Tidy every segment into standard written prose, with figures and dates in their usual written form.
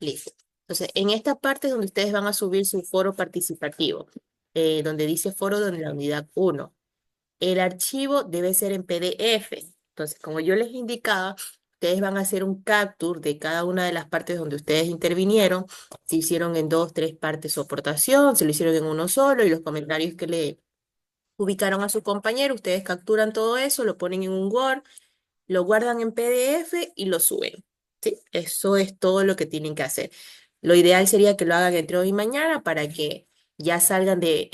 Listo. Entonces, en esta parte es donde ustedes van a subir su foro participativo, donde dice foro de la unidad uno. El archivo debe ser en PDF. Entonces, como yo les indicaba, ustedes van a hacer un capture de cada una de las partes donde ustedes intervinieron. Si hicieron en dos, tres partes su aportación, si lo hicieron en uno solo y los comentarios que le ubicaron a su compañero, ustedes capturan todo eso, lo ponen en un Word, lo guardan en PDF y lo suben. ¿Sí? Eso es todo lo que tienen que hacer. Lo ideal sería que lo hagan entre hoy y mañana para que ya salgan de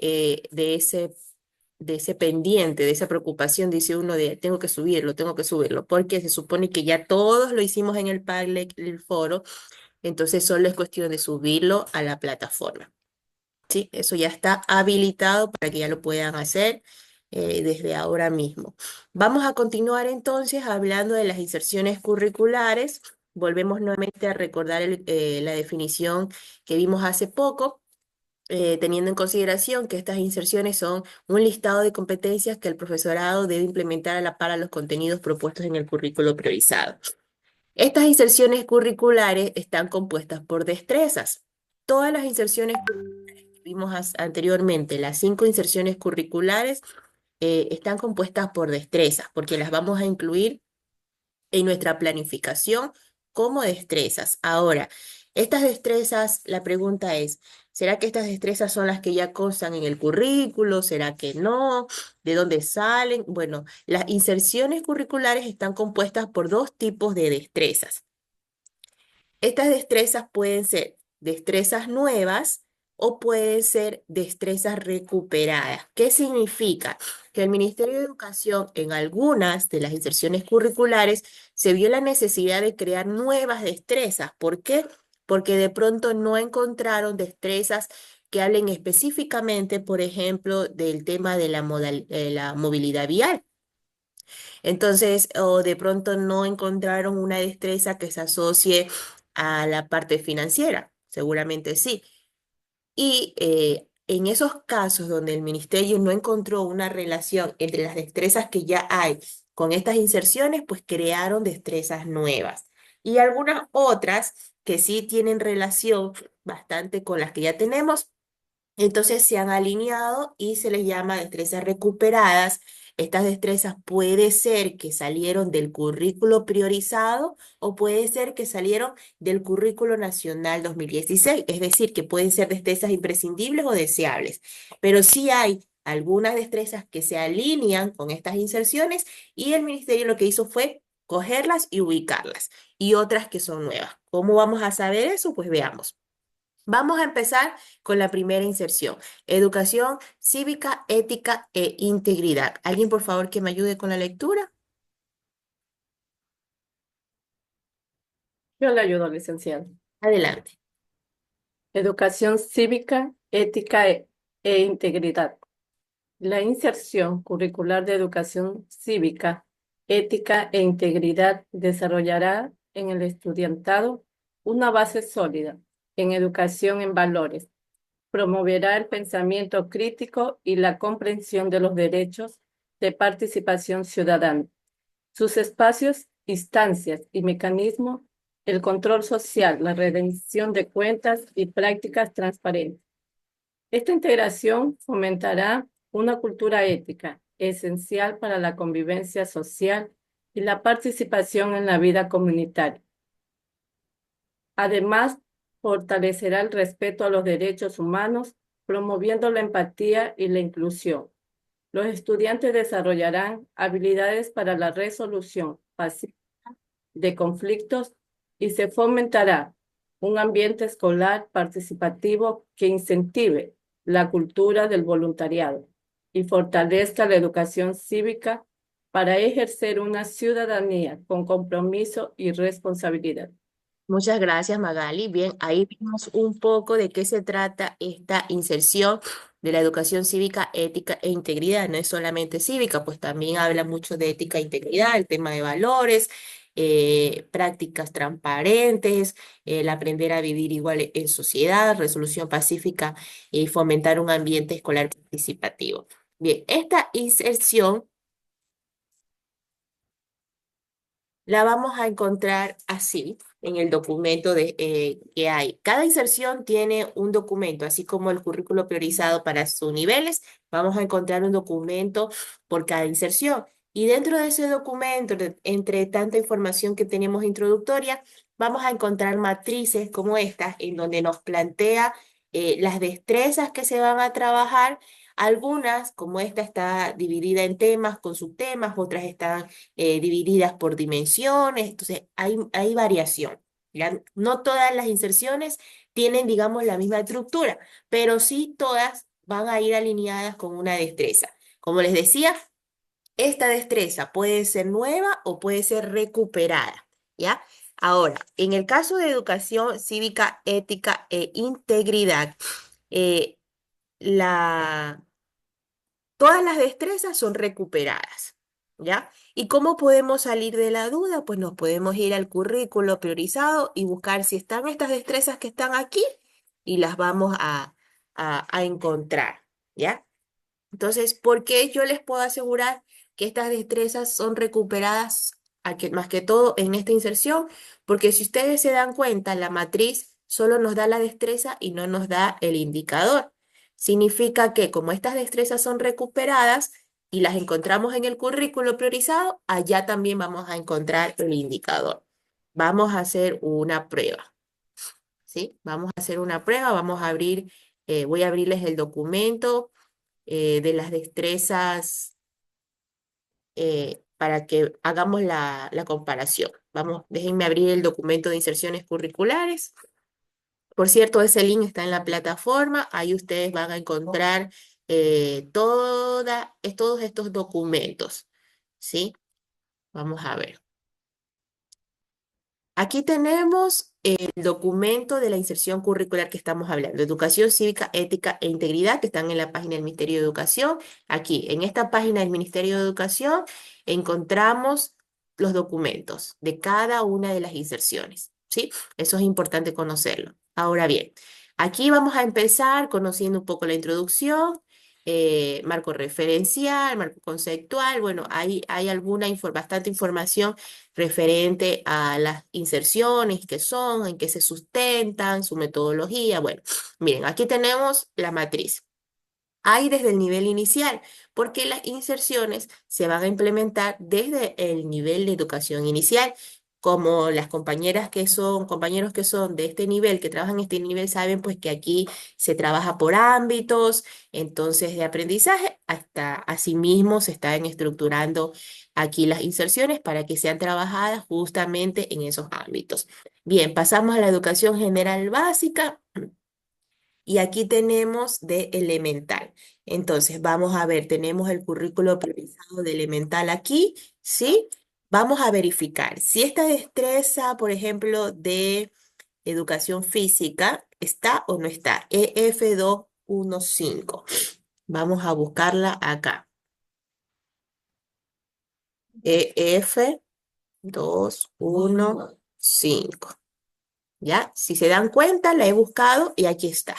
ese pendiente, de esa preocupación, dice uno de tengo que subirlo, porque se supone que ya todos lo hicimos en el Padlet, el foro, entonces solo es cuestión de subirlo a la plataforma. Sí, eso ya está habilitado para que ya lo puedan hacer desde ahora mismo. Vamos a continuar entonces hablando de las inserciones curriculares. Volvemos nuevamente a recordar la definición que vimos hace poco, teniendo en consideración que estas inserciones son un listado de competencias que el profesorado debe implementar a la par a los contenidos propuestos en el currículo priorizado. Estas inserciones curriculares están compuestas por destrezas. Todas las inserciones curriculares que vimos anteriormente, las 5 inserciones curriculares, están compuestas por destrezas, porque las vamos a incluir en nuestra planificación como destrezas. Ahora, estas destrezas, la pregunta es, ¿será que estas destrezas son las que ya constan en el currículo? ¿Será que no? ¿De dónde salen? Bueno, las inserciones curriculares están compuestas por dos tipos de destrezas. Estas destrezas pueden ser destrezas nuevas o pueden ser destrezas recuperadas. ¿Qué significa? Que el Ministerio de Educación en algunas de las inserciones curriculares se vio la necesidad de crear nuevas destrezas. ¿Por qué? Porque de pronto no encontraron destrezas que hablen específicamente, por ejemplo, del tema de la movilidad vial. Entonces, o de pronto no encontraron una destreza que se asocie a la parte financiera, seguramente sí. Y en esos casos donde el ministerio no encontró una relación entre las destrezas que ya hay con estas inserciones, pues crearon destrezas nuevas. Y algunas otras que sí tienen relación bastante con las que ya tenemos, entonces se han alineado y se les llama destrezas recuperadas. Estas destrezas puede ser que salieron del currículo priorizado o puede ser que salieron del currículo nacional 2016. Es decir, que pueden ser destrezas imprescindibles o deseables. Pero sí hay algunas destrezas que se alinean con estas inserciones y el ministerio lo que hizo fue cogerlas y ubicarlas y otras que son nuevas. ¿Cómo vamos a saber eso? Pues veamos. Vamos a empezar con la primera inserción, educación cívica, ética e integridad. ¿Alguien, por favor, que me ayude con la lectura? Yo le ayudo, licenciado. Adelante. Educación cívica, ética e integridad. La inserción curricular de educación cívica, ética e integridad desarrollará en el estudiantado una base sólida en educación en valores. Promoverá el pensamiento crítico y la comprensión de los derechos de participación ciudadana. Sus espacios, instancias y mecanismos, el control social, la rendición de cuentas y prácticas transparentes. Esta integración fomentará una cultura ética esencial para la convivencia social y la participación en la vida comunitaria. Además, fortalecerá el respeto a los derechos humanos, promoviendo la empatía y la inclusión. Los estudiantes desarrollarán habilidades para la resolución pacífica de conflictos y se fomentará un ambiente escolar participativo que incentive la cultura del voluntariado y fortalezca la educación cívica para ejercer una ciudadanía con compromiso y responsabilidad. Muchas gracias, Magali. Bien, ahí vimos un poco de qué se trata esta inserción de la educación cívica, ética e integridad. No es solamente cívica, pues también habla mucho de ética e integridad, el tema de valores, prácticas transparentes, el aprender a vivir igual en sociedad, resolución pacífica y fomentar un ambiente escolar participativo. Bien, esta inserción la vamos a encontrar así. en el documento que hay. Cada inserción tiene un documento, así como el currículo priorizado para sus niveles. Vamos a encontrar un documento por cada inserción. Y dentro de ese documento, entre tanta información que tenemos introductoria, vamos a encontrar matrices como estas, en donde nos plantea las destrezas que se van a trabajar. Algunas, como esta, está dividida en temas con subtemas, otras están divididas por dimensiones, entonces hay variación. ¿Ya? No todas las inserciones tienen, digamos, la misma estructura, pero sí todas van a ir alineadas con una destreza. Como les decía, esta destreza puede ser nueva o puede ser recuperada, ¿ya? Ahora, en el caso de educación cívica, ética e integridad, eh, la todas las destrezas son recuperadas, ¿ya? ¿Y cómo podemos salir de la duda? Pues nos podemos ir al currículo priorizado y buscar si están estas destrezas que están aquí y las vamos a encontrar, ¿ya? Entonces, ¿por qué yo les puedo asegurar que estas destrezas son recuperadas más que todo en esta inserción? Porque si ustedes se dan cuenta, la matriz solo nos da la destreza y no nos da el indicador. Significa que como estas destrezas son recuperadas y las encontramos en el currículo priorizado, allá también vamos a encontrar el indicador. Vamos a hacer una prueba, ¿sí? Vamos a hacer una prueba, voy a abrirles el documento de las destrezas para que hagamos la comparación. Vamos, déjenme abrir el documento de inserciones curriculares. Por cierto, ese link está en la plataforma. Ahí ustedes van a encontrar todos estos documentos. ¿Sí? Vamos a ver. Aquí tenemos el documento de la inserción curricular que estamos hablando, Educación Cívica, Ética e Integridad, que están en la página del Ministerio de Educación. Aquí, en esta página del Ministerio de Educación, encontramos los documentos de cada una de las inserciones, ¿sí? Eso es importante conocerlo. Ahora bien, aquí vamos a empezar conociendo un poco la introducción, marco referencial, marco conceptual. Bueno, hay bastante información referente a las inserciones, qué son, en qué se sustentan, su metodología. Bueno, miren, aquí tenemos la matriz. Hay desde el nivel inicial, porque las inserciones se van a implementar desde el nivel de educación inicial. Como las compañeros que son de este nivel, que trabajan en este nivel, saben pues que aquí se trabaja por ámbitos, entonces de aprendizaje, hasta asimismo se están estructurando aquí las inserciones para que sean trabajadas justamente en esos ámbitos. Bien, pasamos a la educación general básica. Y aquí tenemos de elemental. Entonces, vamos a ver, tenemos el currículo priorizado de elemental aquí, ¿sí? Vamos a verificar si esta destreza, por ejemplo, de educación física, está o no está. EF215. Vamos a buscarla acá. EF215. ¿Ya? Si se dan cuenta, la he buscado y aquí está.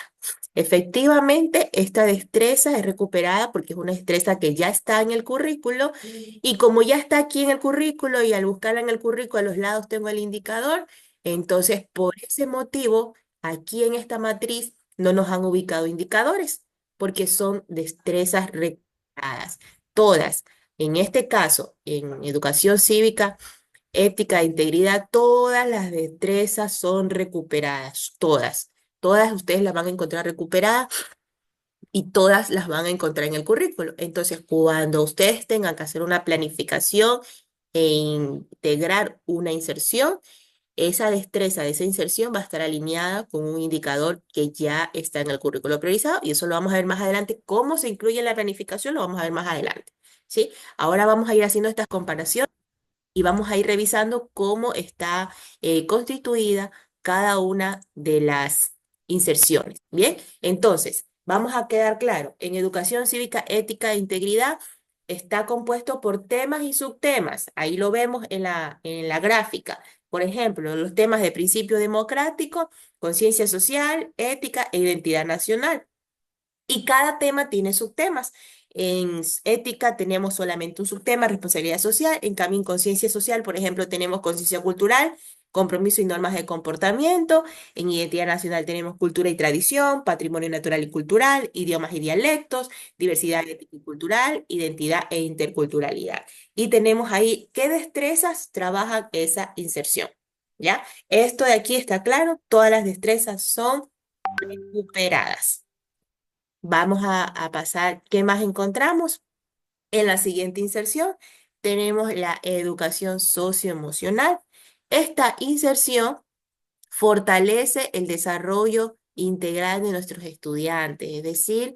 Efectivamente, esta destreza es recuperada porque es una destreza que ya está en el currículo y como ya está aquí en el currículo y al buscarla en el currículo a los lados tengo el indicador, entonces por ese motivo, aquí en esta matriz no nos han ubicado indicadores porque son destrezas recuperadas. Todas. En este caso, en educación cívica, ética e integridad, todas las destrezas son recuperadas, todas. Todas ustedes las van a encontrar recuperadas y todas las van a encontrar en el currículo. Entonces, cuando ustedes tengan que hacer una planificación e integrar una inserción, esa destreza de esa inserción va a estar alineada con un indicador que ya está en el currículo priorizado y eso lo vamos a ver más adelante. Cómo se incluye en la planificación lo vamos a ver más adelante. ¿Sí? Ahora vamos a ir haciendo estas comparaciones y vamos a ir revisando cómo está constituida cada una de las inserciones. Bien, entonces, vamos a quedar claro, en educación cívica, ética e integridad está compuesto por temas y subtemas. Ahí lo vemos en la gráfica. Por ejemplo, los temas de principio democrático, conciencia social, ética e identidad nacional. Y cada tema tiene subtemas. En ética tenemos solamente un subtema, responsabilidad social. En cambio, en conciencia social, por ejemplo, tenemos conciencia cultural, compromiso y normas de comportamiento. En identidad nacional tenemos cultura y tradición, patrimonio natural y cultural, idiomas y dialectos, diversidad étnica y cultural, identidad e interculturalidad. Y tenemos ahí qué destrezas trabajan esa inserción. ¿Ya? Esto de aquí está claro, todas las destrezas son recuperadas. Vamos a pasar, ¿qué más encontramos? En la siguiente inserción tenemos la educación socioemocional. Esta inserción fortalece el desarrollo integral de nuestros estudiantes, es decir,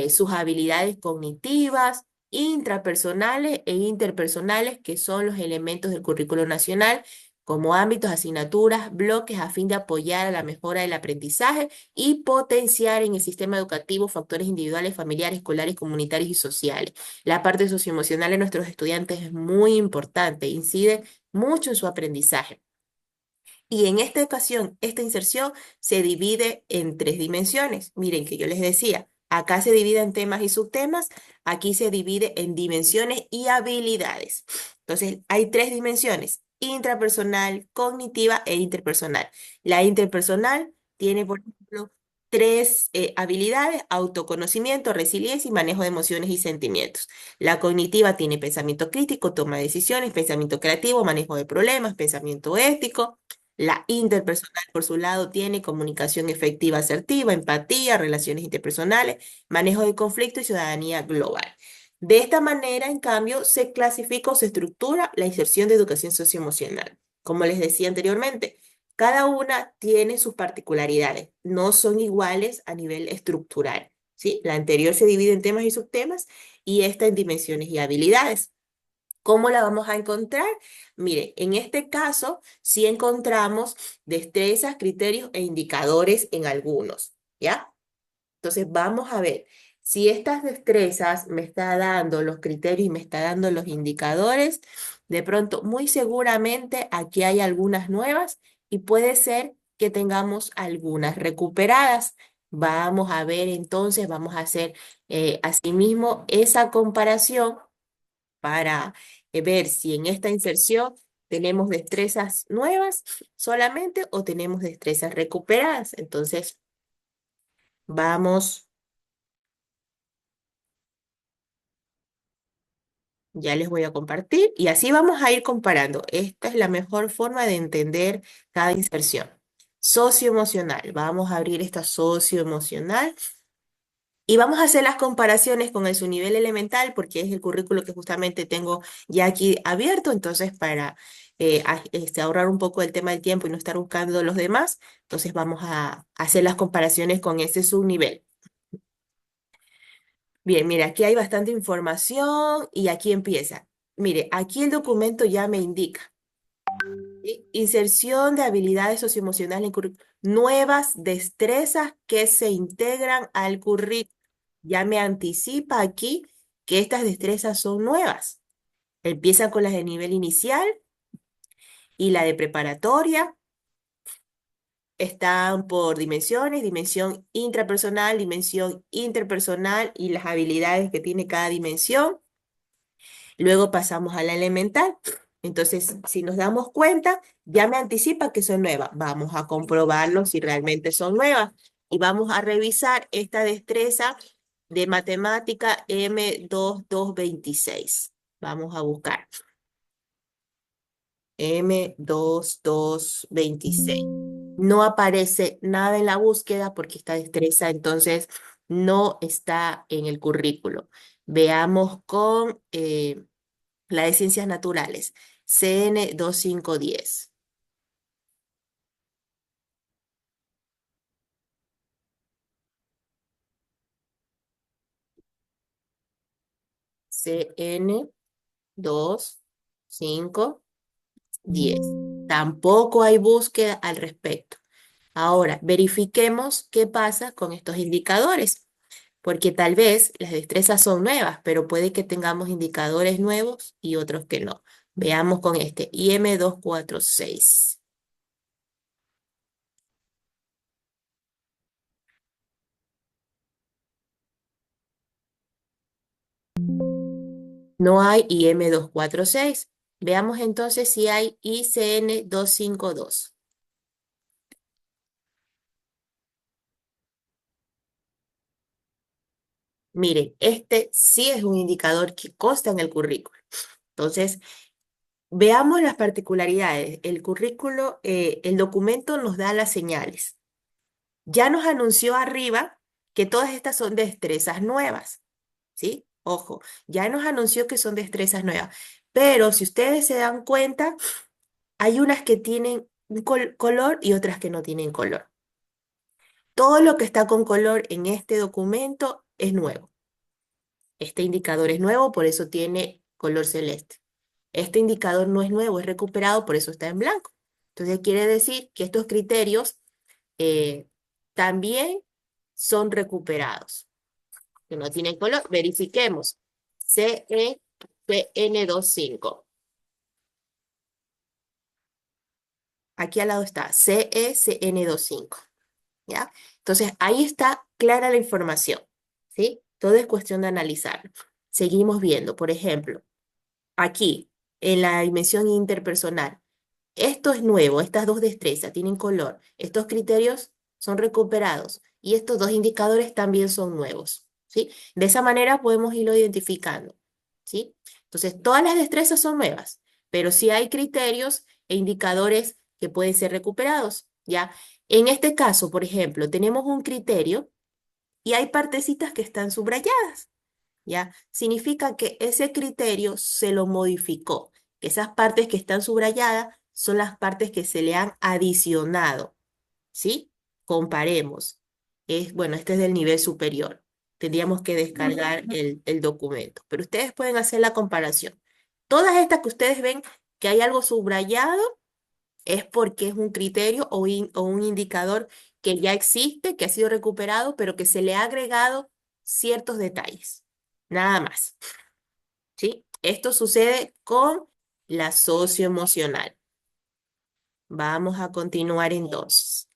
sus habilidades cognitivas, intrapersonales e interpersonales, que son los elementos del currículo nacional, como ámbitos, asignaturas, bloques, a fin de apoyar a la mejora del aprendizaje y potenciar en el sistema educativo factores individuales, familiares, escolares, comunitarios y sociales. La parte socioemocional de nuestros estudiantes es muy importante, incide mucho en su aprendizaje. Y en esta ocasión, esta inserción se divide en tres dimensiones. Miren que yo les decía, acá se divide en temas y subtemas, aquí se divide en dimensiones y habilidades. Entonces, hay tres dimensiones, intrapersonal, cognitiva e interpersonal. La interpersonal tiene, por ejemplo, tres habilidades: autoconocimiento, resiliencia y manejo de emociones y sentimientos. La cognitiva tiene pensamiento crítico, toma de decisiones, pensamiento creativo, manejo de problemas, pensamiento ético. La interpersonal, por su lado, tiene comunicación efectiva, asertiva, empatía, relaciones interpersonales, manejo de conflicto y ciudadanía global. De esta manera, en cambio, se clasifica o se estructura la inserción de educación socioemocional. Como les decía anteriormente, cada una tiene sus particularidades, no son iguales a nivel estructural, ¿sí? La anterior se divide en temas y subtemas y esta en dimensiones y habilidades. ¿Cómo la vamos a encontrar? Mire, en este caso, sí encontramos destrezas, criterios e indicadores en algunos, ¿ya? Entonces, vamos a ver si estas destrezas me está dando los criterios y me está dando los indicadores. De pronto, muy seguramente aquí hay algunas nuevas y puede ser que tengamos algunas recuperadas. Vamos a ver entonces, vamos a hacer asimismo esa comparación para ver si en esta inserción tenemos destrezas nuevas solamente o tenemos destrezas recuperadas. Entonces, vamos, ya les voy a compartir y así vamos a ir comparando. Esta es la mejor forma de entender cada inserción. Socioemocional. Vamos a abrir esta socioemocional. Y vamos a hacer las comparaciones con el su nivel elemental, porque es el currículo que justamente tengo ya aquí abierto. Entonces, para ahorrar un poco el tema del tiempo y no estar buscando los demás, entonces vamos a hacer las comparaciones con ese subnivel. Bien, mire, aquí hay bastante información y aquí empieza. Mire, aquí el documento ya me indica. ¿Sí? Inserción de habilidades socioemocionales en currículo. Nuevas destrezas que se integran al currículo. Ya me anticipa aquí que estas destrezas son nuevas. Empieza con las de nivel inicial y la de preparatoria. Están por dimensiones, dimensión intrapersonal, dimensión interpersonal y las habilidades que tiene cada dimensión. Luego pasamos a la elemental. Entonces, si nos damos cuenta, ya me anticipa que son nuevas. Vamos a comprobarlo si realmente son nuevas. Y vamos a revisar esta destreza de matemática M2226. Vamos a buscar M2226. No aparece nada en la búsqueda porque esta destreza entonces no está en el currículo. Veamos con la de ciencias naturales, CN2510. CN2510. Tampoco hay búsqueda al respecto. Ahora, verifiquemos qué pasa con estos indicadores, porque tal vez las destrezas son nuevas, pero puede que tengamos indicadores nuevos y otros que no. Veamos con este IM246. No hay IM246. Veamos entonces si hay ICN 252. Miren, este sí es un indicador que consta en el currículo. Entonces, veamos las particularidades. El currículo, el documento nos da las señales. Ya nos anunció arriba que todas estas son destrezas nuevas, ¿sí? Ojo, ya nos anunció que son destrezas nuevas. Pero si ustedes se dan cuenta, hay unas que tienen un color y otras que no tienen color. Todo lo que está con color en este documento es nuevo. Este indicador es nuevo, por eso tiene color celeste. Este indicador no es nuevo, es recuperado, por eso está en blanco. Entonces quiere decir que estos criterios eh, también son recuperados, que no tienen color. Verifiquemos. CEPN25. Aquí al lado está CECN25. ¿Ya? Entonces ahí está clara la información. ¿Sí? Todo es cuestión de analizarlo. Seguimos viendo, por ejemplo, aquí en la dimensión interpersonal. Esto es nuevo, estas dos destrezas tienen color. Estos criterios son recuperados y estos dos indicadores también son nuevos, ¿sí? De esa manera podemos irlo identificando, ¿sí? Entonces, todas las destrezas son nuevas, pero sí hay criterios e indicadores que pueden ser recuperados, ¿ya? En este caso, por ejemplo, tenemos un criterio y hay partecitas que están subrayadas. ¿Ya? Significa que ese criterio se lo modificó, que esas partes que están subrayadas son las partes que se le han adicionado, ¿sí? Comparemos. Bueno, este es del nivel superior. Tendríamos que descargar el documento, pero ustedes pueden hacer la comparación. Todas estas que ustedes ven que hay algo subrayado es porque es un criterio o un indicador que ya existe, que ha sido recuperado, pero que se le ha agregado ciertos detalles. Nada más, ¿sí? Esto sucede con la socioemocional. Vamos a continuar entonces.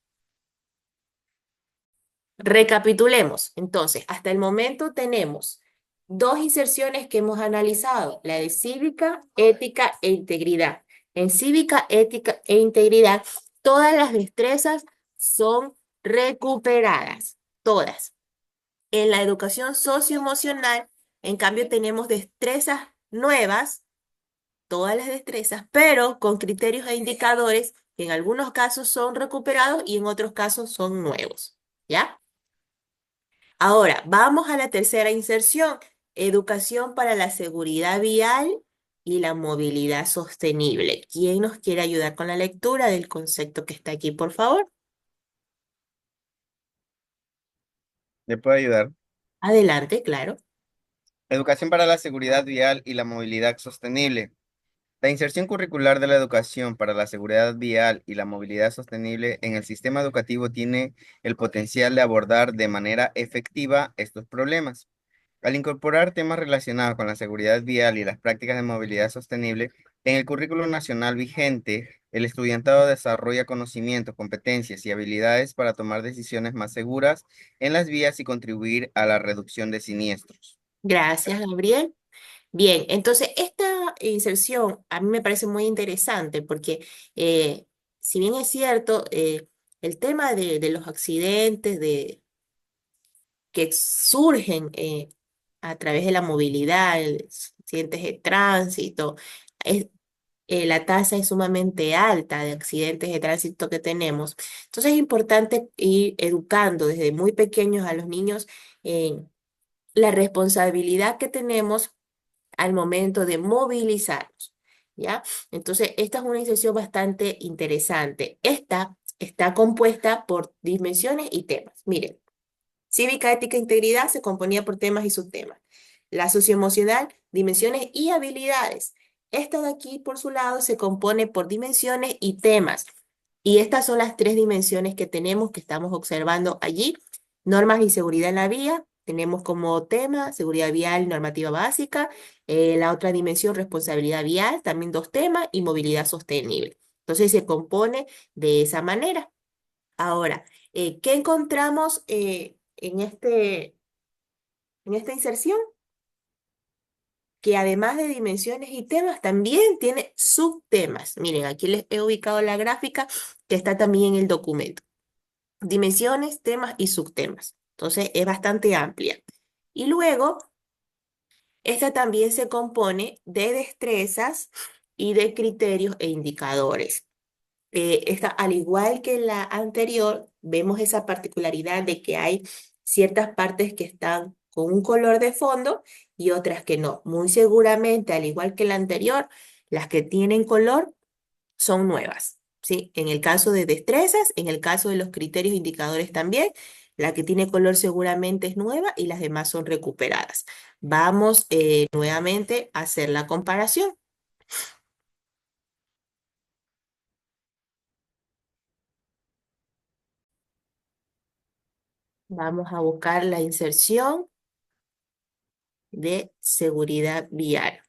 Recapitulemos. Entonces, hasta el momento tenemos dos inserciones que hemos analizado, la de cívica, ética e integridad. En cívica, ética e integridad, todas las destrezas son recuperadas, todas. En la educación socioemocional, en cambio, tenemos destrezas nuevas, todas las destrezas, pero con criterios e indicadores que en algunos casos son recuperados y en otros casos son nuevos. ¿Ya? Ahora, vamos a la tercera inserción, educación para la seguridad vial y la movilidad sostenible. ¿Quién nos quiere ayudar con la lectura del concepto que está aquí, por favor? ¿Le puedo ayudar? Adelante, claro. Educación para la seguridad vial y la movilidad sostenible. La inserción curricular de la educación para la seguridad vial y la movilidad sostenible en el sistema educativo tiene el potencial de abordar de manera efectiva estos problemas. Al incorporar temas relacionados con la seguridad vial y las prácticas de movilidad sostenible, en el currículo nacional vigente, el estudiantado desarrolla conocimientos, competencias y habilidades para tomar decisiones más seguras en las vías y contribuir a la reducción de siniestros. Gracias, Gabriel. Bien, entonces esta inserción a mí me parece muy interesante porque si bien es cierto, el tema de los accidentes que surgen a través de la movilidad, accidentes de tránsito, es, la tasa es sumamente alta de accidentes de tránsito que tenemos. Entonces es importante ir educando desde muy pequeños a los niños en la responsabilidad que tenemos al momento de movilizarnos, ¿ya? Entonces, esta es una inserción bastante interesante. Esta está compuesta por dimensiones y temas. Miren, cívica, ética e integridad se componía por temas y subtemas. La socioemocional, dimensiones y habilidades. Esta de aquí, por su lado, se compone por dimensiones y temas. Y estas son las tres dimensiones que tenemos, que estamos observando allí. Normas y seguridad en la vía. Tenemos como tema seguridad vial y normativa básica. La otra dimensión, responsabilidad vial, también dos temas, y movilidad sostenible. Entonces se compone de esa manera. Ahora, ¿qué encontramos en esta inserción? que además de dimensiones y temas, también tiene subtemas. Miren, aquí les he ubicado la gráfica que está también en el documento. Dimensiones, temas y subtemas. Entonces, es bastante amplia. Y luego, esta también se compone de destrezas y de criterios e indicadores. Esta, al igual que la anterior, vemos esa particularidad de que hay ciertas partes que están con un color de fondo y otras que no. Muy seguramente, al igual que la anterior, las que tienen color son nuevas, ¿sí? En el caso de destrezas, en el caso de los criterios e indicadores también, la que tiene color seguramente es nueva y las demás son recuperadas. Vamos nuevamente a hacer la comparación. Vamos a buscar la inserción de seguridad vial.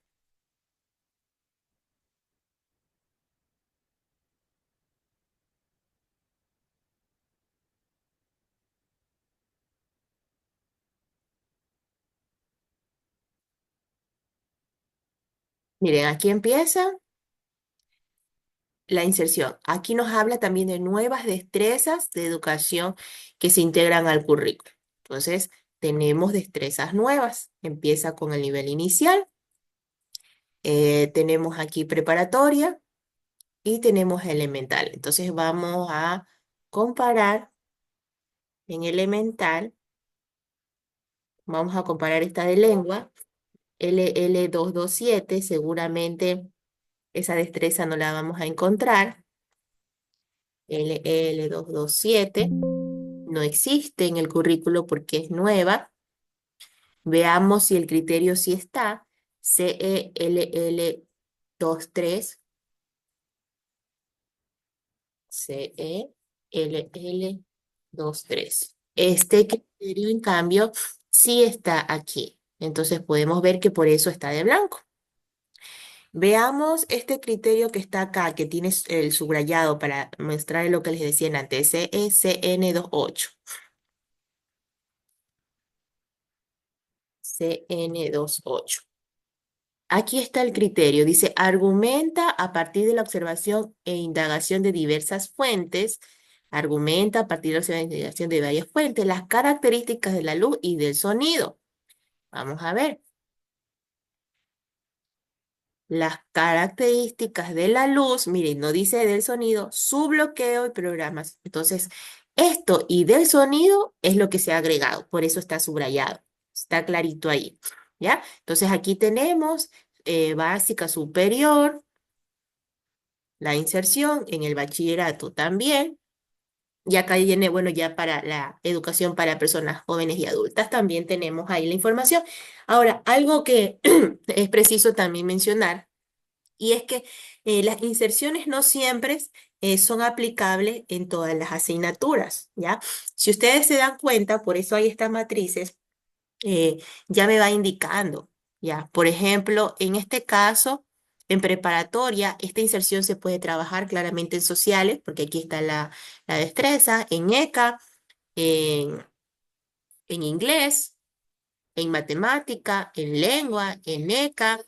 Miren, aquí empieza la inserción. Aquí nos habla también de nuevas destrezas de educación que se integran al currículo. Entonces, tenemos destrezas nuevas. Empieza con el nivel inicial. Tenemos aquí preparatoria y tenemos elemental. Entonces, vamos a comparar en elemental. Vamos a comparar esta de lengua. LL227, seguramente esa destreza no la vamos a encontrar. LL227 no existe en el currículo porque es nueva. Veamos si el criterio sí está. CELL23, CELL23. Este criterio, en cambio, sí está aquí. Entonces podemos ver que por eso está de blanco. Veamos este criterio que está acá, que tiene el subrayado para mostrar lo que les decía antes, CECN28. CN28. Aquí está el criterio. Dice, argumenta a partir de la observación e indagación de diversas fuentes. Argumenta a partir de la observación e indagación de varias fuentes las características de la luz y del sonido. Vamos a ver. Las características de la luz, miren, no dice del sonido, su bloqueo y programas. Entonces, esto y del sonido es lo que se ha agregado, por eso está subrayado, está clarito ahí, ¿ya? Entonces, aquí tenemos básica superior, la inserción en el bachillerato también, y acá viene, bueno, ya para la educación para personas jóvenes y adultas, también tenemos ahí la información. Ahora, algo que es preciso también mencionar y es que las inserciones no siempre son aplicables en todas las asignaturas, ¿ya? Si ustedes se dan cuenta, por eso hay estas matrices, ya me va indicando, ¿ya? Por ejemplo, en este caso, en preparatoria, esta inserción se puede trabajar claramente en sociales, porque aquí está la destreza, en ECA, en, en inglés, en matemática, en lengua, en ECA.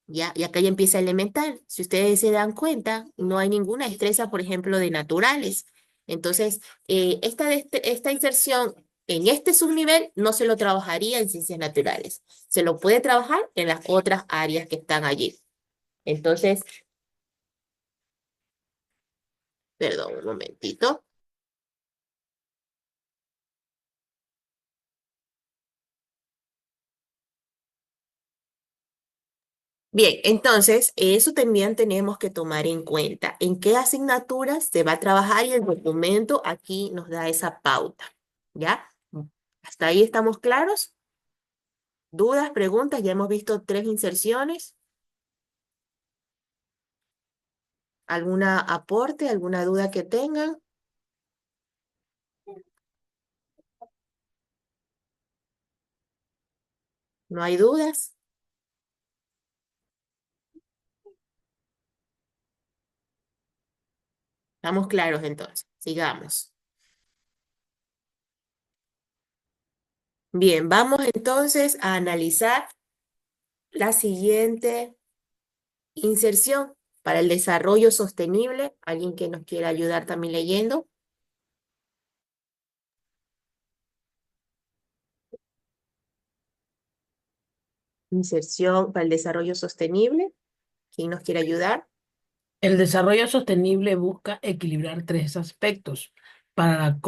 Ya, y acá ya empieza elemental. Si ustedes se dan cuenta, no hay ninguna destreza, por ejemplo, de naturales. Entonces, esta inserción en este subnivel no se lo trabajaría en ciencias naturales. Se lo puede trabajar en las otras áreas que están allí. Entonces, perdón, un momentito. Bien, entonces, eso también tenemos que tomar en cuenta. ¿En qué asignaturas se va a trabajar? Y el documento aquí nos da esa pauta. ¿Ya? ¿Hasta ahí estamos claros? ¿Dudas, preguntas? Ya hemos visto 3 inserciones. ¿Alguna aporte, alguna duda que tengan? ¿No hay dudas? Estamos claros entonces. Sigamos. Bien, vamos entonces a analizar La siguiente inserción para el desarrollo sostenible. ¿Alguien que nos quiera ayudar también leyendo? Inserción para el desarrollo sostenible. ¿Quién nos quiere ayudar? El desarrollo sostenible busca equilibrar tres aspectos para la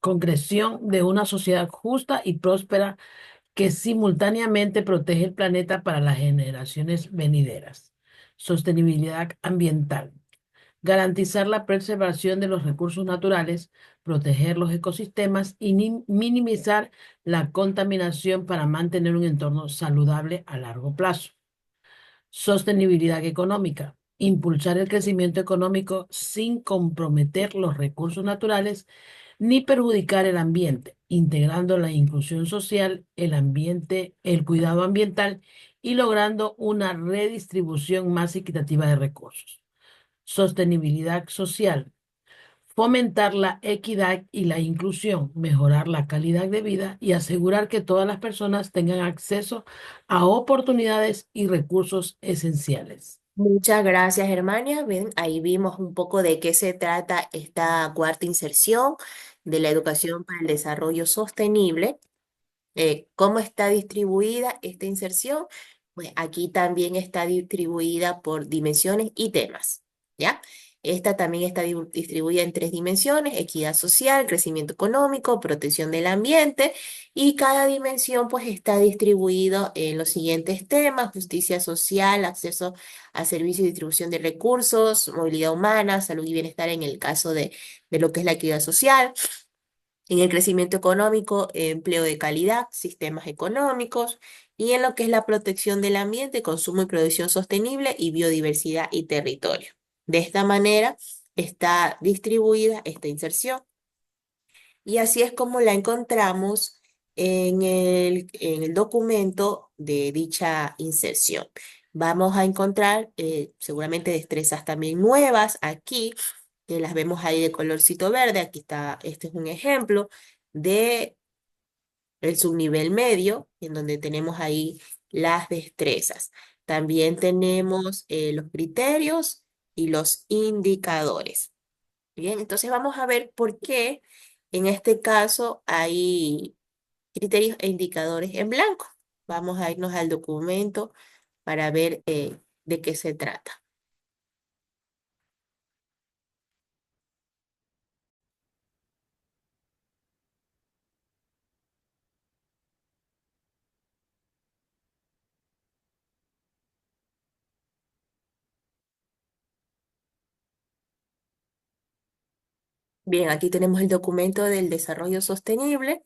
concreción de una sociedad justa y próspera que simultáneamente protege el planeta para las generaciones venideras. Sostenibilidad ambiental. Garantizar la preservación de los recursos naturales, proteger los ecosistemas y minimizar la contaminación para mantener un entorno saludable a largo plazo. Sostenibilidad económica. Impulsar el crecimiento económico sin comprometer los recursos naturales ni perjudicar el ambiente, integrando la inclusión social, el ambiente, el cuidado ambiental y logrando una redistribución más equitativa de recursos. Sostenibilidad social. Fomentar la equidad y la inclusión, mejorar la calidad de vida y asegurar que todas las personas tengan acceso a oportunidades y recursos esenciales. Muchas gracias, Germania. Ven, ahí vimos un poco de qué se trata esta cuarta inserción de la educación para el desarrollo sostenible. ¿Cómo está distribuida esta inserción? Pues aquí también está distribuida por dimensiones y temas, ¿ya? Esta también está distribuida en tres dimensiones: equidad social, crecimiento económico, protección del ambiente, y cada dimensión pues está distribuido en los siguientes temas: justicia social, acceso a servicios y distribución de recursos, movilidad humana, salud y bienestar en el caso de lo que es la equidad social. En el crecimiento económico, empleo de calidad, sistemas económicos, y en lo que es la protección del ambiente, consumo y producción sostenible y biodiversidad y territorio. De esta manera está distribuida esta inserción. Y así es como la encontramos en el documento de dicha inserción. Vamos a encontrar seguramente destrezas también nuevas aquí, que las vemos ahí de colorcito verde. Aquí está, este es un ejemplo de el subnivel medio, en donde tenemos ahí las destrezas. También tenemos los criterios y los indicadores. Bien, entonces vamos a ver por qué en este caso hay criterios e indicadores en blanco. Vamos a irnos al documento para ver de qué se trata. Bien, aquí tenemos el documento del desarrollo sostenible,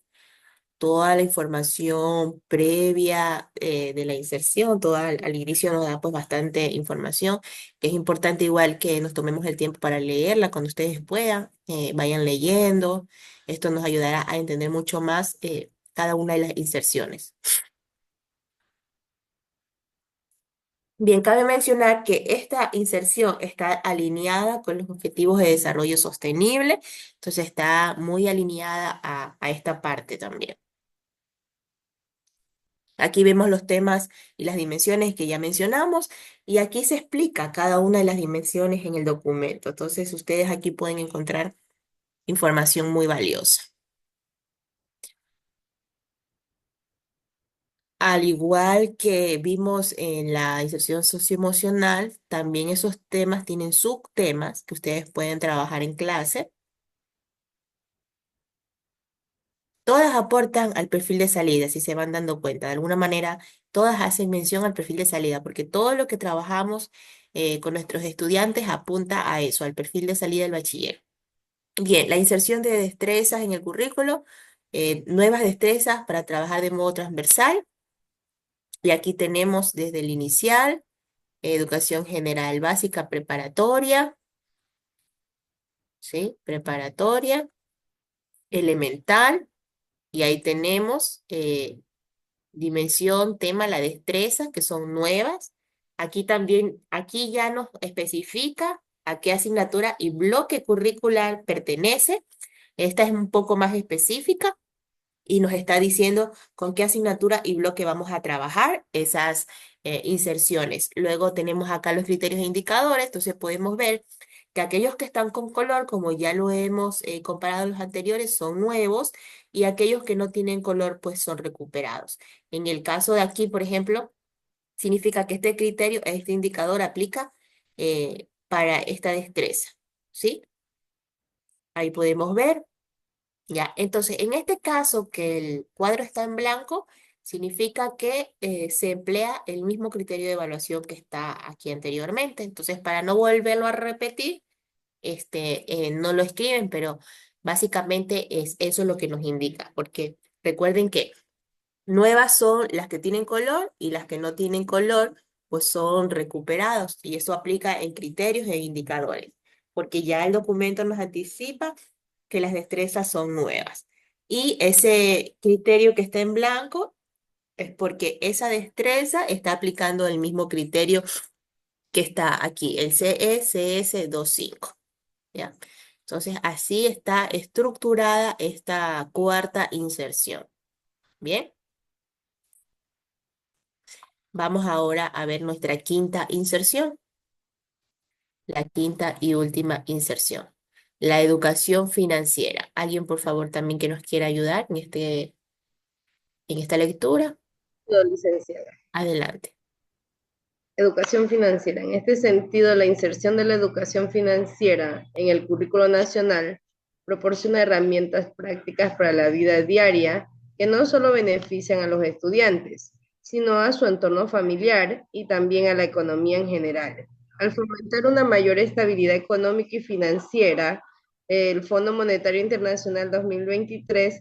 toda la información previa de la inserción, toda al inicio nos da pues bastante información, que es importante igual que nos tomemos el tiempo para leerla cuando ustedes puedan, vayan leyendo. Esto nos ayudará a entender mucho más cada una de las inserciones. Bien, cabe mencionar que esta inserción está alineada con los objetivos de desarrollo sostenible, entonces está muy alineada a esta parte también. Aquí vemos los temas y las dimensiones que ya mencionamos, y aquí se explica cada una de las dimensiones en el documento. Entonces ustedes aquí pueden encontrar información muy valiosa. Al igual que vimos en la inserción socioemocional, también esos temas tienen subtemas que ustedes pueden trabajar en clase. Todas aportan al perfil de salida, si se van dando cuenta. De alguna manera, todas hacen mención al perfil de salida, porque todo lo que trabajamos con nuestros estudiantes apunta a eso, al perfil de salida del bachiller. Bien, la inserción de destrezas en el currículo, nuevas destrezas para trabajar de modo transversal. Y aquí tenemos desde el inicial, educación general básica preparatoria, ¿sí? Preparatoria, elemental, y ahí tenemos dimensión, tema, la destreza, que son nuevas. Aquí también, aquí ya nos especifica a qué asignatura y bloque curricular pertenece. Esta es un poco más específica. y nos está diciendo con qué asignatura y bloque vamos a trabajar esas inserciones. Luego tenemos acá los criterios e indicadores, entonces podemos ver que aquellos que están con color, como ya lo hemos comparado en los anteriores, son nuevos y aquellos que no tienen color, pues son recuperados. En el caso de aquí, por ejemplo, significa que este criterio, este indicador aplica para esta destreza, ¿sí? Ahí podemos ver. Ya, entonces, en este caso que el cuadro está en blanco, significa que se emplea el mismo criterio de evaluación que está aquí anteriormente. Entonces, para no volverlo a repetir, no lo escriben, pero básicamente es eso lo que nos indica, porque recuerden que nuevas son las que tienen color y las que no tienen color, pues son recuperados y eso aplica en criterios e indicadores, porque ya el documento nos anticipa que las destrezas son nuevas. Y ese criterio que está en blanco es porque esa destreza está aplicando el mismo criterio que está aquí, el CECS 25. ¿Ya? Entonces, así está estructurada esta cuarta inserción. Bien, vamos ahora a ver nuestra quinta inserción, la quinta y última inserción. La educación financiera. ¿Alguien, por favor, también que nos quiera ayudar en esta lectura? No, licenciada. Adelante. Educación financiera. En este sentido, la inserción de la educación financiera en el currículo nacional proporciona herramientas prácticas para la vida diaria que no solo benefician a los estudiantes, sino a su entorno familiar y también a la economía en general. Al fomentar una mayor estabilidad económica y financiera, el Fondo Monetario Internacional 2023,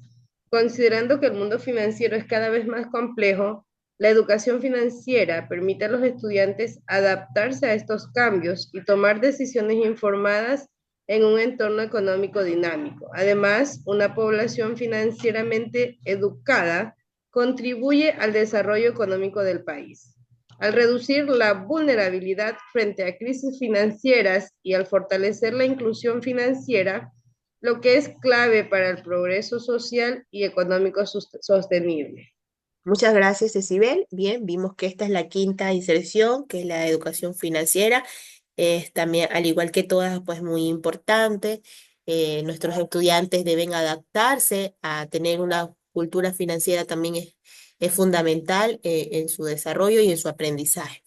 considerando que el mundo financiero es cada vez más complejo, la educación financiera permite a los estudiantes adaptarse a estos cambios y tomar decisiones informadas en un entorno económico dinámico. Además, una población financieramente educada contribuye al desarrollo económico del país. Al reducir la vulnerabilidad frente a crisis financieras y al fortalecer la inclusión financiera, lo que es clave para el progreso social y económico sostenible. Muchas gracias, Cecibel. Bien, vimos que esta es la quinta inserción, que es la educación financiera. Es también, al igual que todas, pues muy importante. Nuestros estudiantes deben adaptarse a tener una cultura financiera también es fundamental en su desarrollo y en su aprendizaje.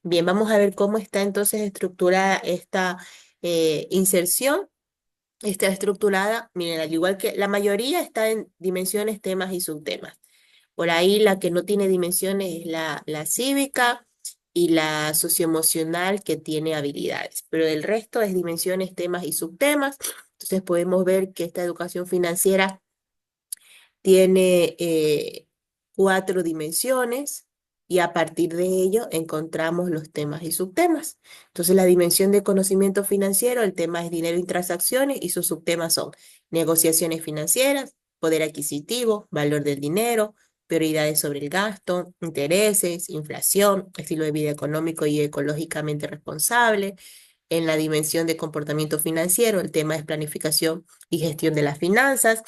Bien, vamos a ver cómo está entonces estructurada esta inserción. Está estructurada, miren, al igual que la mayoría está en dimensiones, temas y subtemas. Por ahí la que no tiene dimensiones es la cívica y la socioemocional que tiene habilidades, pero el resto es dimensiones, temas y subtemas. Entonces podemos ver que esta educación financiera tiene 4 dimensiones y a partir de ello encontramos los temas y subtemas. Entonces la dimensión de conocimiento financiero, el tema es dinero y transacciones y sus subtemas son negociaciones financieras, poder adquisitivo, valor del dinero, prioridades sobre el gasto, intereses, inflación, estilo de vida económico y ecológicamente responsable. En la dimensión de comportamiento financiero, el tema es planificación y gestión de las finanzas.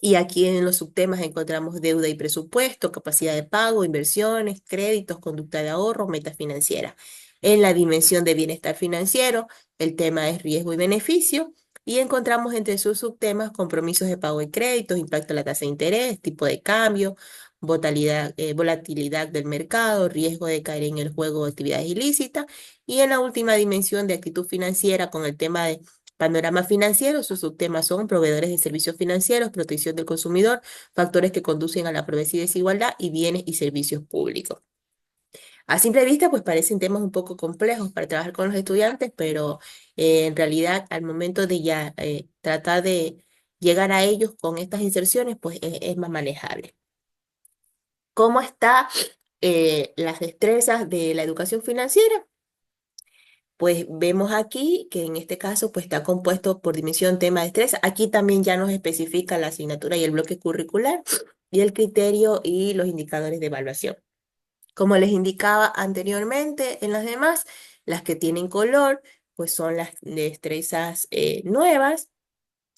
Y aquí en los subtemas encontramos deuda y presupuesto, capacidad de pago, inversiones, créditos, conducta de ahorro, metas financieras. En la dimensión de bienestar financiero, el tema es riesgo y beneficio. Y encontramos entre sus subtemas compromisos de pago y créditos, impacto de la tasa de interés, tipo de cambio, volatilidad del mercado, riesgo de caer en el juego de actividades ilícitas. Y en la última dimensión de actitud financiera con el tema de panorama financiero, sus subtemas son proveedores de servicios financieros, protección del consumidor, factores que conducen a la pobreza y desigualdad y bienes y servicios públicos. A simple vista, pues parecen temas un poco complejos para trabajar con los estudiantes, pero en realidad al momento de ya tratar de llegar a ellos con estas inserciones, pues es más manejable. ¿Cómo está las destrezas de la educación financiera? Pues vemos aquí que en este caso pues está compuesto por dimensión, tema, destreza. Aquí también ya nos especifica la asignatura y el bloque curricular y el criterio y los indicadores de evaluación. Como les indicaba anteriormente en las demás, las que tienen color pues son las destrezas nuevas,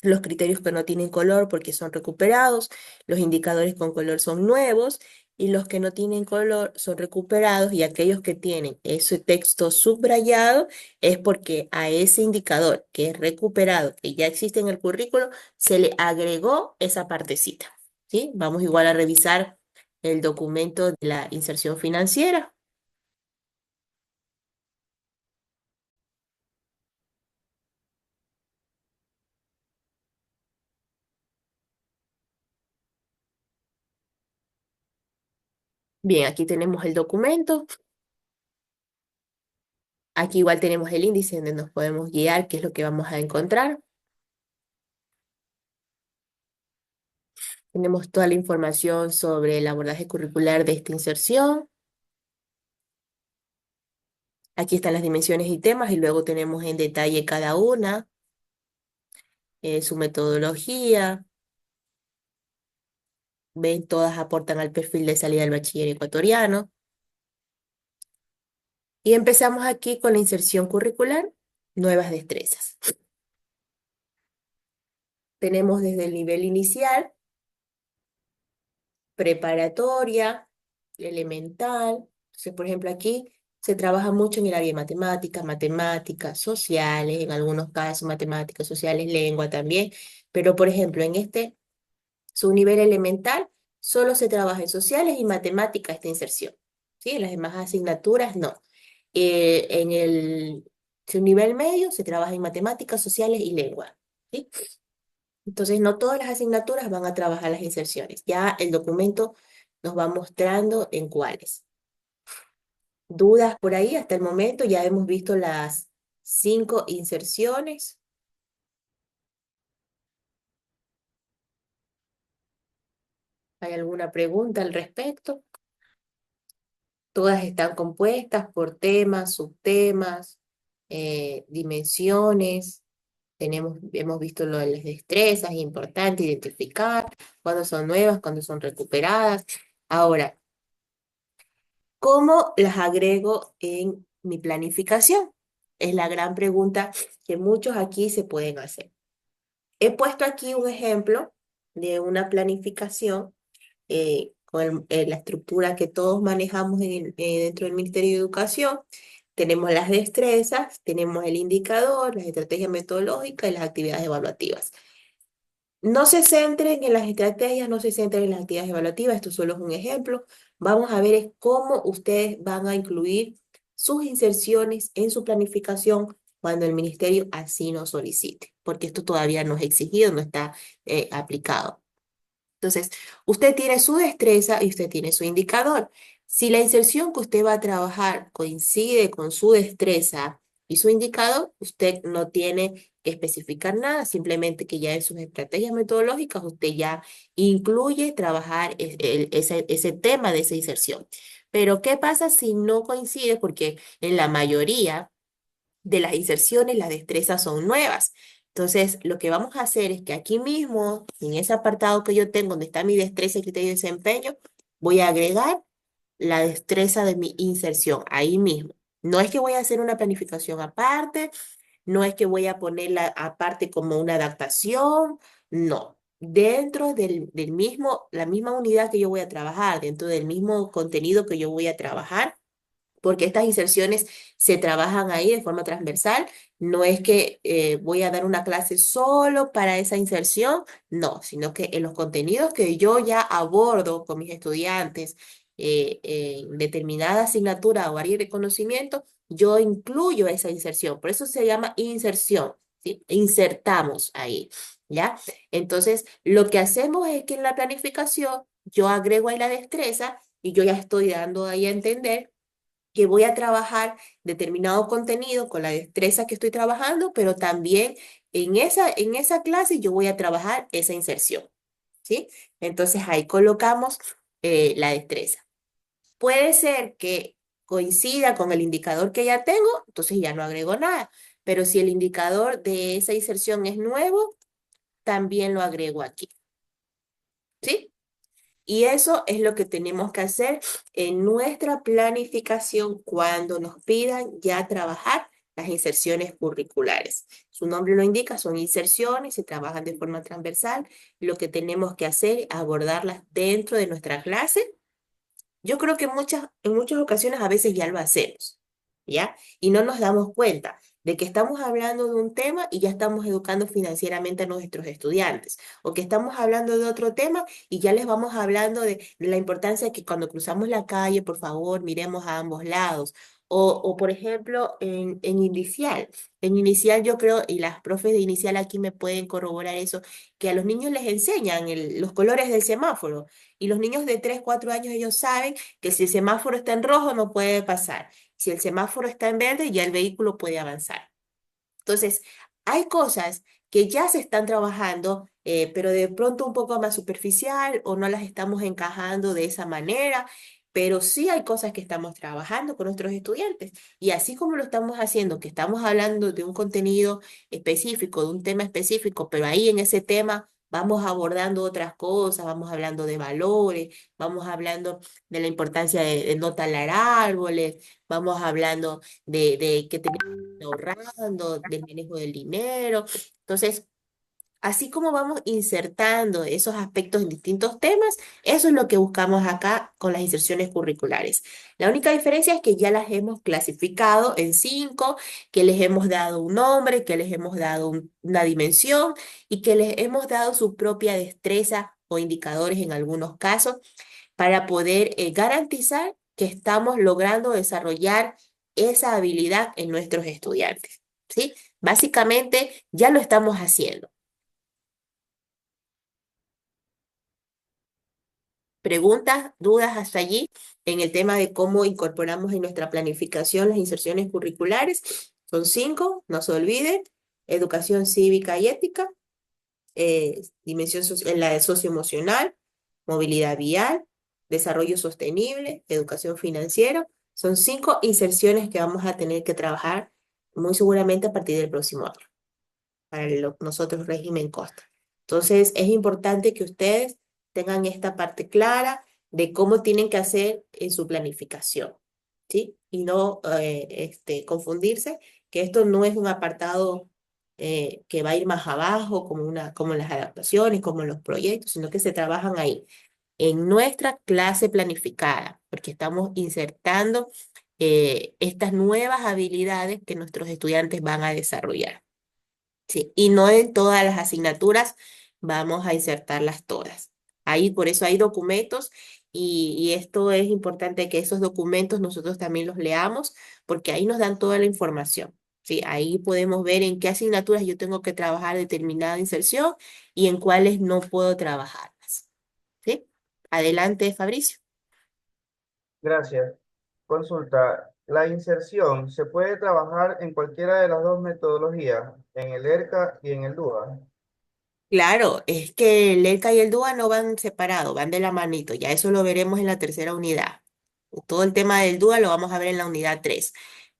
los criterios que no tienen color porque son recuperados, los indicadores con color son nuevos y los que no tienen color son recuperados y aquellos que tienen ese texto subrayado es porque a ese indicador que es recuperado, que ya existe en el currículo, se le agregó esa partecita, ¿sí? Vamos igual a revisar el documento de la inserción financiera. Bien, aquí tenemos el documento. Aquí igual tenemos el índice donde nos podemos guiar, qué es lo que vamos a encontrar. Tenemos toda la información sobre el abordaje curricular de esta inserción. Aquí están las dimensiones y temas y luego tenemos en detalle cada una, su metodología. Ven, todas aportan al perfil de salida del bachiller ecuatoriano. Y empezamos aquí con la inserción curricular, nuevas destrezas. Tenemos desde el nivel inicial, preparatoria, elemental. Entonces, por ejemplo, aquí se trabaja mucho en el área de matemáticas, matemáticas sociales, en algunos casos matemáticas sociales, lengua también. Pero, por ejemplo, en este su nivel elemental solo se trabaja en sociales y matemáticas esta inserción. ¿Sí? En las demás asignaturas no. En su nivel medio se trabaja en matemáticas sociales y lengua. ¿Sí? Entonces, no todas las asignaturas van a trabajar las inserciones. Ya el documento nos va mostrando en cuáles. ¿Dudas por ahí? Hasta el momento ya hemos visto las 5 inserciones. ¿Hay alguna pregunta al respecto? Todas están compuestas por temas, subtemas, dimensiones. Hemos visto lo de las destrezas, es importante identificar cuándo son nuevas, cuándo son recuperadas. Ahora, ¿cómo las agrego en mi planificación? Es la gran pregunta que muchos aquí se pueden hacer. He puesto aquí un ejemplo de una planificación con la estructura que todos manejamos dentro del Ministerio de Educación. Tenemos las destrezas, tenemos el indicador, las estrategias metodológicas y las actividades evaluativas. No se centren en las estrategias, no se centren en las actividades evaluativas, esto solo es un ejemplo. Vamos a ver es cómo ustedes van a incluir sus inserciones en su planificación cuando el ministerio así nos solicite, porque esto todavía no es exigido, no está aplicado. Entonces, usted tiene su destreza y usted tiene su indicador. Si la inserción que usted va a trabajar coincide con su destreza y su indicador, usted no tiene que especificar nada, simplemente que ya en sus estrategias metodológicas usted ya incluye trabajar ese tema de esa inserción. Pero, ¿qué pasa si no coincide? Porque en la mayoría de las inserciones, las destrezas son nuevas. Entonces, lo que vamos a hacer es que aquí mismo, en ese apartado que yo tengo, donde está mi destreza y criterio de desempeño, voy a agregar la destreza de mi inserción, ahí mismo. No es que voy a hacer una planificación aparte, no es que voy a ponerla aparte como una adaptación, no. Dentro del mismo, la misma unidad que yo voy a trabajar, dentro del mismo contenido que yo voy a trabajar, porque estas inserciones se trabajan ahí de forma transversal. No es que voy a dar una clase solo para esa inserción, no, sino que en los contenidos que yo ya abordo con mis estudiantes en determinada asignatura o área de conocimiento, yo incluyo esa inserción. Por eso se llama inserción, ¿sí? Insertamos ahí, ¿ya? Entonces, lo que hacemos es que en la planificación yo agrego ahí la destreza y yo ya estoy dando ahí a entender que voy a trabajar determinado contenido con la destreza que estoy trabajando, pero también en esa clase yo voy a trabajar esa inserción, ¿sí? Entonces ahí colocamos la destreza. Puede ser que coincida con el indicador que ya tengo, entonces ya no agrego nada, pero si el indicador de esa inserción es nuevo, también lo agrego aquí, ¿sí? Y eso es lo que tenemos que hacer en nuestra planificación cuando nos pidan ya trabajar las inserciones curriculares. Su nombre lo indica, son inserciones, se trabajan de forma transversal. Lo que tenemos que hacer es abordarlas dentro de nuestra clase. Yo creo que en muchas ocasiones a veces ya lo hacemos, ¿ya? Y no nos damos cuenta de que estamos hablando de un tema y ya estamos educando financieramente a nuestros estudiantes, o que estamos hablando de otro tema y ya les vamos hablando de la importancia de que cuando cruzamos la calle, por favor, miremos a ambos lados. O por ejemplo, en inicial yo creo, y las profes de inicial aquí me pueden corroborar eso, que a los niños les enseñan los colores del semáforo. Y los niños de 3 4 años, ellos saben que si el semáforo está en rojo no puede pasar. Si el semáforo está en verde, ya el vehículo puede avanzar. Entonces, hay cosas que ya se están trabajando, pero de pronto un poco más superficial o no las estamos encajando de esa manera, pero sí hay cosas que estamos trabajando con nuestros estudiantes. Y así como lo estamos haciendo, que estamos hablando de un contenido específico, de un tema específico, pero ahí en ese tema vamos abordando otras cosas, vamos hablando de valores, vamos hablando de la importancia de no talar árboles, vamos hablando de que tenemos que ir ahorrando, del manejo del dinero. Entonces, así como vamos insertando esos aspectos en distintos temas, eso es lo que buscamos acá con las inserciones curriculares. La única diferencia es que ya las hemos clasificado en 5, que les hemos dado un nombre, que les hemos dado una dimensión y que les hemos dado su propia destreza o indicadores en algunos casos para poder garantizar que estamos logrando desarrollar esa habilidad en nuestros estudiantes, ¿sí? Básicamente ya lo estamos haciendo. ¿Preguntas, dudas hasta allí en el tema de cómo incorporamos en nuestra planificación las inserciones curriculares? Son 5, no se olviden: educación cívica y ética, en la de socioemocional, movilidad vial, desarrollo sostenible, educación financiera. Son 5 inserciones que vamos a tener que trabajar muy seguramente a partir del próximo año para nosotros régimen Costa. Entonces, es importante que ustedes tengan esta parte clara de cómo tienen que hacer en su planificación, ¿sí? Y no confundirse, que esto no es un apartado que va a ir más abajo, como las adaptaciones, como los proyectos, sino que se trabajan ahí, en nuestra clase planificada, porque estamos insertando estas nuevas habilidades que nuestros estudiantes van a desarrollar. Sí, y no en todas las asignaturas vamos a insertarlas todas. Ahí, por eso hay documentos y esto es importante que esos documentos nosotros también los leamos porque ahí nos dan toda la información. Sí, ahí podemos ver en qué asignaturas yo tengo que trabajar determinada inserción y en cuáles no puedo trabajarlas. ¿Sí? Adelante, Fabricio. Gracias. Consulta, ¿la inserción se puede trabajar en cualquiera de las dos metodologías, en el ERCA y en el DUA? Claro, es que el ELCA y el DUA no van separados, van de la manito. Ya eso lo veremos en la tercera unidad. Todo el tema del DUA lo vamos a ver en la unidad 3.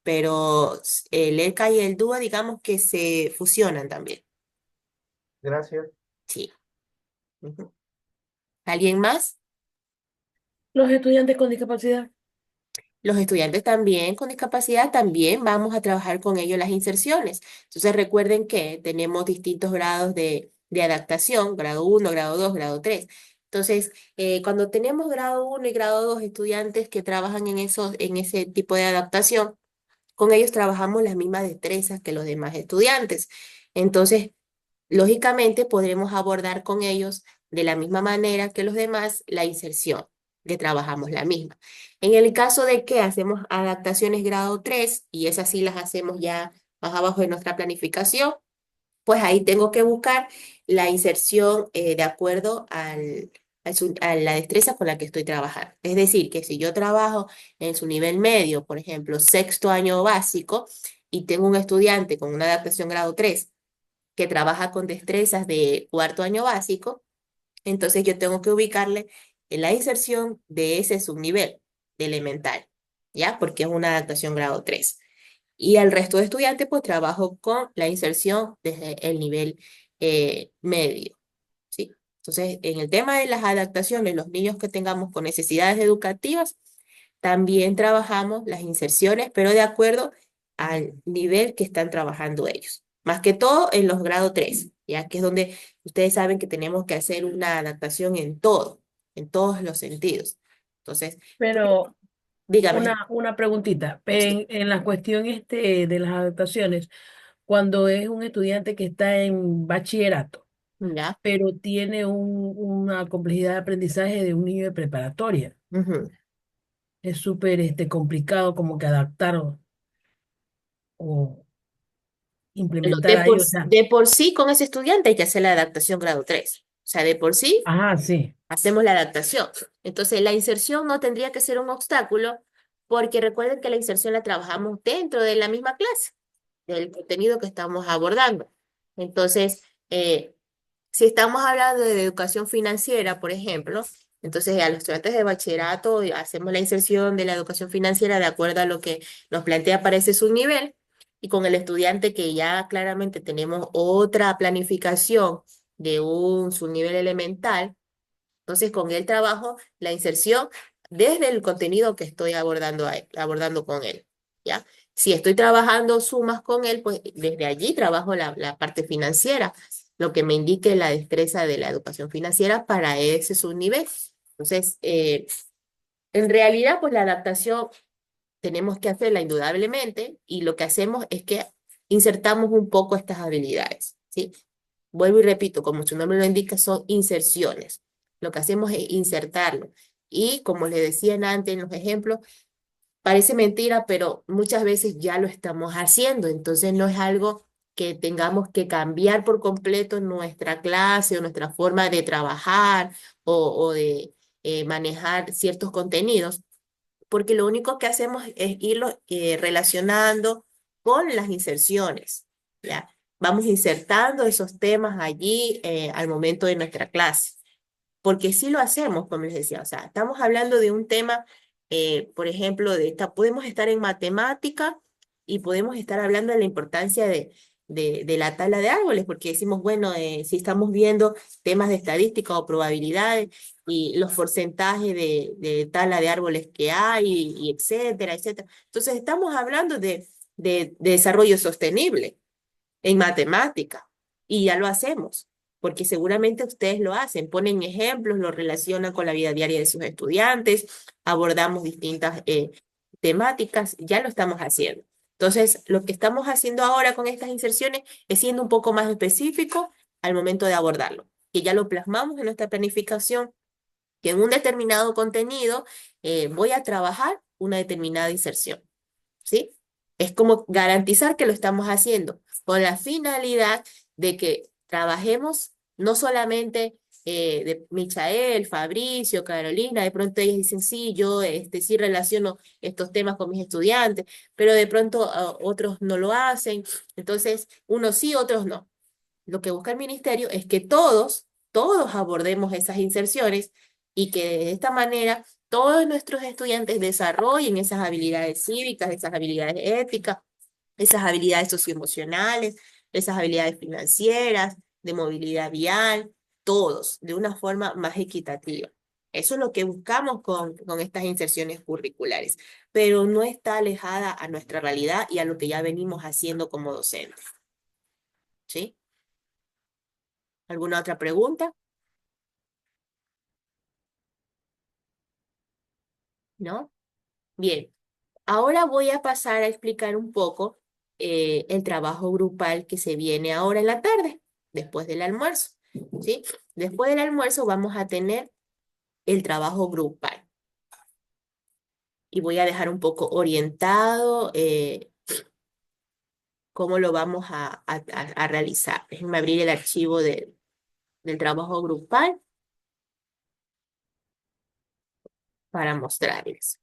Pero el ELCA y el DUA, digamos que se fusionan también. Gracias. Sí. Ujú. ¿Alguien más? Los estudiantes con discapacidad. Los estudiantes también con discapacidad, también vamos a trabajar con ellos las inserciones. Entonces recuerden que tenemos distintos grados de adaptación: grado 1, grado 2, grado 3. Entonces, cuando tenemos grado 1 y grado 2 estudiantes que trabajan en ese tipo de adaptación, con ellos trabajamos las mismas destrezas que los demás estudiantes. Entonces, lógicamente podremos abordar con ellos de la misma manera que los demás la inserción, que trabajamos la misma. En el caso de que hacemos adaptaciones grado 3 y esas sí las hacemos ya más abajo de nuestra planificación, pues ahí tengo que buscar la inserción de acuerdo a la destreza con la que estoy trabajando. Es decir, que si yo trabajo en su nivel medio, por ejemplo, sexto año básico, y tengo un estudiante con una adaptación grado 3 que trabaja con destrezas de cuarto año básico, entonces yo tengo que ubicarle en la inserción de ese subnivel de elemental, ¿ya? Porque es una adaptación grado 3. Y al resto de estudiantes, pues trabajo con la inserción desde el nivel medio, ¿sí? Entonces, en el tema de las adaptaciones, los niños que tengamos con necesidades educativas, también trabajamos las inserciones, pero de acuerdo al nivel que están trabajando ellos. Más que todo en los grado 3, ya que es donde ustedes saben que tenemos que hacer una adaptación en todo, en todos los sentidos. Entonces, Pero dígame. una preguntita. Sí. En la cuestión de las adaptaciones, cuando es un estudiante que está en bachillerato, ¿Ya? pero tiene una complejidad de aprendizaje de un niño de preparatoria, Ujú. es súper complicado como que adaptar o Bueno, implementar ahí, o sea, de por sí con ese estudiante hay que hacer la adaptación grado 3. O sea, de por sí ajá, sí. hacemos la adaptación. Entonces, la inserción no tendría que ser un obstáculo porque recuerden que la inserción la trabajamos dentro de la misma clase, del contenido que estamos abordando. Entonces, si estamos hablando de educación financiera, por ejemplo, entonces a los estudiantes de bachillerato hacemos la inserción de la educación financiera de acuerdo a lo que nos plantea para ese subnivel, y con el estudiante que ya claramente tenemos otra planificación de un subnivel elemental, entonces con él trabajo la inserción desde el contenido que estoy abordando con él, ¿ya? Si estoy trabajando sumas con él, pues desde allí trabajo la parte financiera, lo que me indique la destreza de la educación financiera para ese subnivel. Entonces, en realidad, pues la adaptación tenemos que hacerla indudablemente y lo que hacemos es que insertamos un poco estas habilidades, ¿sí? Vuelvo y repito, como su nombre lo indica, son inserciones. Lo que hacemos es insertarlo. Y como les decían antes en los ejemplos, parece mentira, pero muchas veces ya lo estamos haciendo. Entonces no es algo que tengamos que cambiar por completo nuestra clase o nuestra forma de trabajar o de manejar ciertos contenidos, porque lo único que hacemos es irlo relacionando con las inserciones, ¿ya? Vamos insertando esos temas allí al momento de nuestra clase, porque sí lo hacemos, como les decía, o sea, estamos hablando de un tema, por ejemplo, podemos estar en matemática y podemos estar hablando de la importancia de la tabla de árboles, porque decimos, bueno, si estamos viendo temas de estadística o probabilidades y los porcentajes de tabla de árboles que hay, y etcétera, etcétera. Entonces, estamos hablando de desarrollo sostenible en matemática y ya lo hacemos, porque seguramente ustedes lo hacen, ponen ejemplos, lo relacionan con la vida diaria de sus estudiantes, abordamos distintas temáticas, ya lo estamos haciendo. Entonces, lo que estamos haciendo ahora con estas inserciones es siendo un poco más específico al momento de abordarlo, que ya lo plasmamos en nuestra planificación, que en un determinado contenido voy a trabajar una determinada inserción. ¿Sí? Es como garantizar que lo estamos haciendo con la finalidad de que trabajemos no solamente de Michael, Fabricio, Carolina, de pronto ellos dicen, sí, yo sí relaciono estos temas con mis estudiantes, pero de pronto otros no lo hacen, entonces unos sí, otros no. Lo que busca el ministerio es que todos abordemos esas inserciones y que de esta manera todos nuestros estudiantes desarrollen esas habilidades cívicas, esas habilidades éticas, esas habilidades socioemocionales, esas habilidades financieras, de movilidad vial, todos, de una forma más equitativa. Eso es lo que buscamos con estas inserciones curriculares, pero no está alejada a nuestra realidad y a lo que ya venimos haciendo como docentes. ¿Sí? ¿Alguna otra pregunta? ¿No? Bien, ahora voy a pasar a explicar un poco el trabajo grupal que se viene ahora en la tarde, después del almuerzo, ¿sí? Después del almuerzo vamos a tener el trabajo grupal y voy a dejar un poco orientado cómo lo vamos a realizar. Déjenme abrir el archivo del trabajo grupal para mostrarles.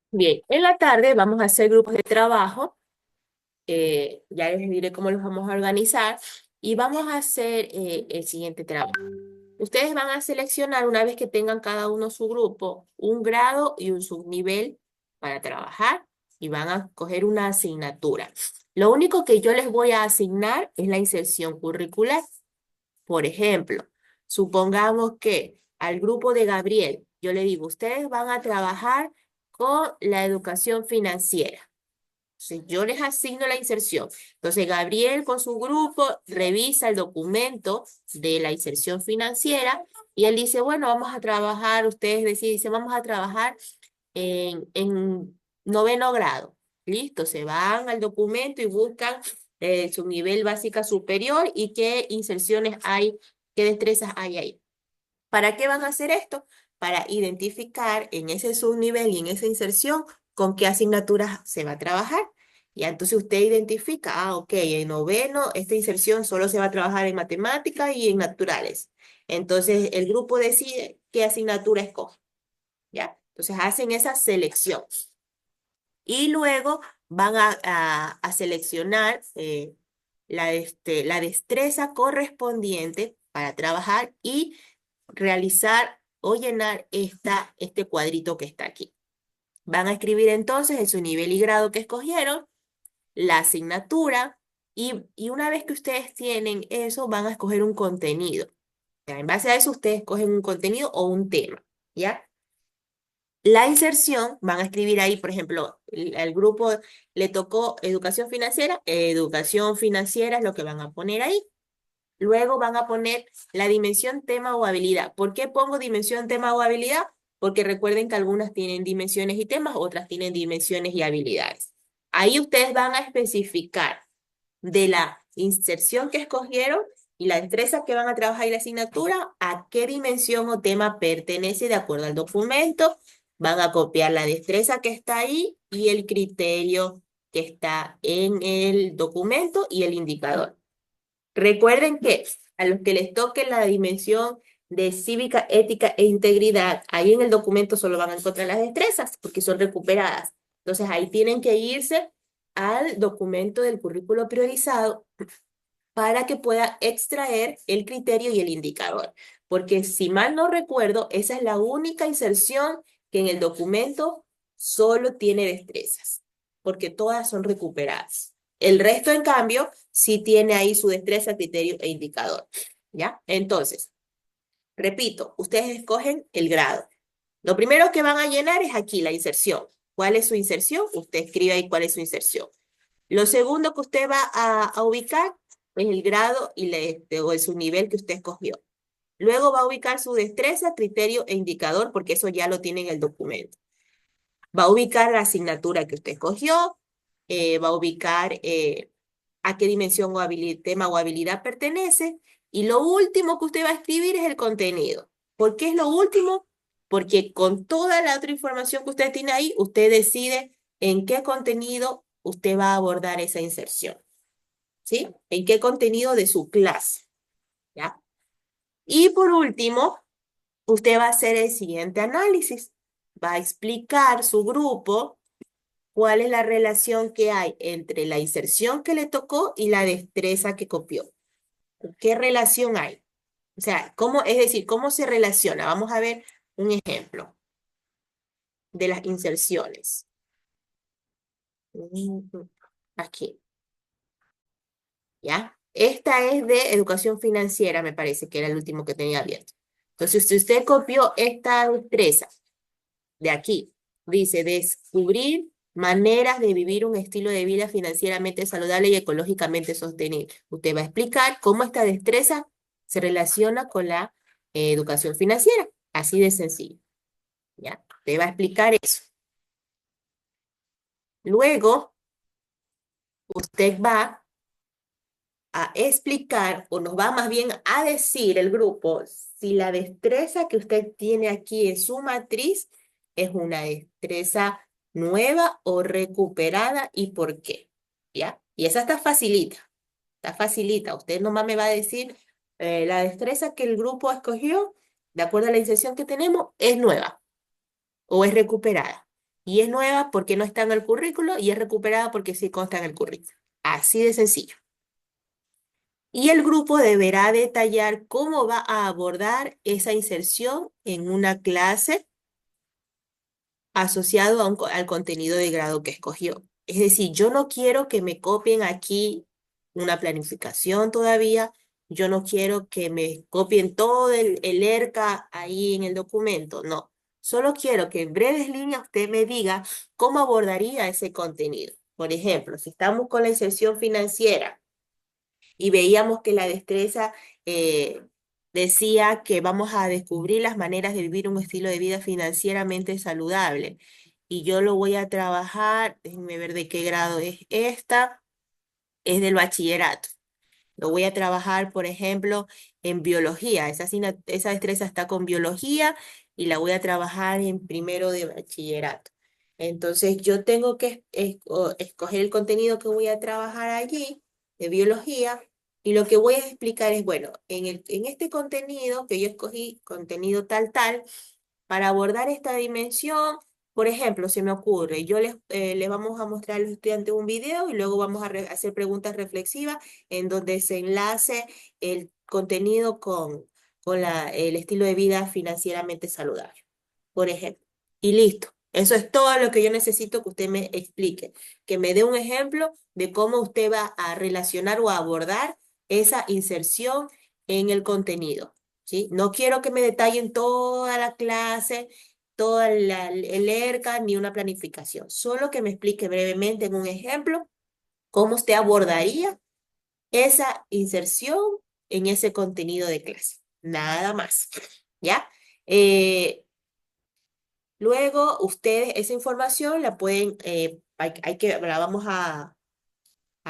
Bien, en la tarde vamos a hacer grupos de trabajo. Ya les diré cómo los vamos a organizar y vamos a hacer el siguiente trabajo. Ustedes van a seleccionar, una vez que tengan cada uno su grupo, un grado y un subnivel para trabajar y van a coger una asignatura. Lo único que yo les voy a asignar es la inserción curricular. Por ejemplo, supongamos que al grupo de Gabriel, yo le digo, ustedes van a trabajar con la educación financiera. Entonces, yo les asigno la inserción. Entonces, Gabriel con su grupo revisa el documento de la inserción financiera y él dice, bueno, vamos a trabajar, ustedes deciden, dice, vamos a trabajar en noveno grado. Listo, se van al documento y buscan su nivel básica superior y qué inserciones hay, qué destrezas hay ahí. ¿Para qué van a hacer esto? Para identificar en ese subnivel y en esa inserción con qué asignaturas se va a trabajar. Y entonces usted identifica, ok, en noveno esta inserción solo se va a trabajar en matemáticas y en naturales. Entonces el grupo decide qué asignatura escoge, ¿ya? Entonces hacen esa selección. Y luego van a seleccionar la destreza correspondiente para trabajar y realizar o llenar este cuadrito que está aquí. Van a escribir entonces en su nivel y grado que escogieron, la asignatura, y una vez que ustedes tienen eso, van a escoger un contenido. Ya, en base a eso, ustedes escogen un contenido o un tema, ¿ya? La inserción, van a escribir ahí, por ejemplo, al grupo le tocó educación financiera es lo que van a poner ahí. Luego van a poner la dimensión, tema o habilidad. ¿Por qué pongo dimensión, tema o habilidad? Porque recuerden que algunas tienen dimensiones y temas, otras tienen dimensiones y habilidades. Ahí ustedes van a especificar de la inserción que escogieron y la destreza que van a trabajar y la asignatura, a qué dimensión o tema pertenece de acuerdo al documento. Van a copiar la destreza que está ahí y el criterio que está en el documento y el indicador. Recuerden que a los que les toque la dimensión de cívica, ética e integridad, ahí en el documento solo van a encontrar las destrezas porque son recuperadas. Entonces ahí tienen que irse al documento del currículo priorizado para que pueda extraer el criterio y el indicador. Porque si mal no recuerdo, esa es la única inserción que en el documento solo tiene destrezas, porque todas son recuperadas. El resto, en cambio, sí tiene ahí su destreza, criterio e indicador. ¿Ya? Entonces, repito, ustedes escogen el grado. Lo primero que van a llenar es aquí la inserción. ¿Cuál es su inserción? Usted escribe ahí cuál es su inserción. Lo segundo que usted va a ubicar es el grado o su nivel que usted escogió. Luego va a ubicar su destreza, criterio e indicador, porque eso ya lo tiene en el documento. Va a ubicar la asignatura que usted escogió, va a ubicar a qué dimensión o tema o habilidad pertenece, y lo último que usted va a escribir es el contenido. ¿Por qué es lo último? Porque con toda la otra información que usted tiene ahí, usted decide en qué contenido usted va a abordar esa inserción, ¿sí? En qué contenido de su clase, ¿ya? Y por último, usted va a hacer el siguiente análisis. Va a explicar su grupo cuál es la relación que hay entre la inserción que le tocó y la destreza que copió. ¿Qué relación hay? O sea, es decir, ¿cómo se relaciona? Vamos a ver un ejemplo de las inserciones. Aquí, ¿ya? Esta es de educación financiera, me parece que era el último que tenía abierto. Entonces, si usted copió esta destreza de aquí, dice descubrir maneras de vivir un estilo de vida financieramente saludable y ecológicamente sostenible. Usted va a explicar cómo esta destreza se relaciona con la educación financiera, así de sencillo. ¿Ya? Usted va a explicar eso. Luego, usted va a explicar, o nos va más bien a decir el grupo, si la destreza que usted tiene aquí en su matriz es una destreza nueva o recuperada y por qué, ¿ya? Y esa está facilita. Usted nomás me va a decir, la destreza que el grupo escogió, de acuerdo a la inserción que tenemos, es nueva o es recuperada. Y es nueva porque no está en el currículo y es recuperada porque sí consta en el currículo. Así de sencillo. Y el grupo deberá detallar cómo va a abordar esa inserción en una clase asociado al contenido de grado que escogió. Es decir, yo no quiero que me copien aquí una planificación todavía, Yo no quiero que me copien todo el ERCA ahí en el documento, no. Solo quiero que en breves líneas usted me diga cómo abordaría ese contenido. Por ejemplo, si estamos con la inserción financiera y veíamos que la destreza decía que vamos a descubrir las maneras de vivir un estilo de vida financieramente saludable. Y yo lo voy a trabajar, déjenme ver de qué grado es esta, es del bachillerato. Lo voy a trabajar, por ejemplo, en biología. Esa destreza está con biología y la voy a trabajar en primero de bachillerato. Entonces, yo tengo que escoger el contenido que voy a trabajar allí de biología y lo que voy a explicar es, bueno, en este contenido que yo escogí, contenido tal, tal, para abordar esta dimensión, por ejemplo, se me ocurre, les vamos a mostrar a los estudiantes un video y luego vamos a hacer preguntas reflexivas en donde se enlace el contenido con el estilo de vida financieramente saludable, por ejemplo. Y listo. Eso es todo lo que yo necesito que usted me explique, que me dé un ejemplo de cómo usted va a relacionar o a abordar esa inserción en el contenido. ¿Sí? No quiero que me detallen toda la clase, el ERCA, ni una planificación. Solo que me explique brevemente en un ejemplo cómo usted abordaría esa inserción en ese contenido de clase. Nada más. ¿Ya? Luego, ustedes esa información la pueden, la vamos a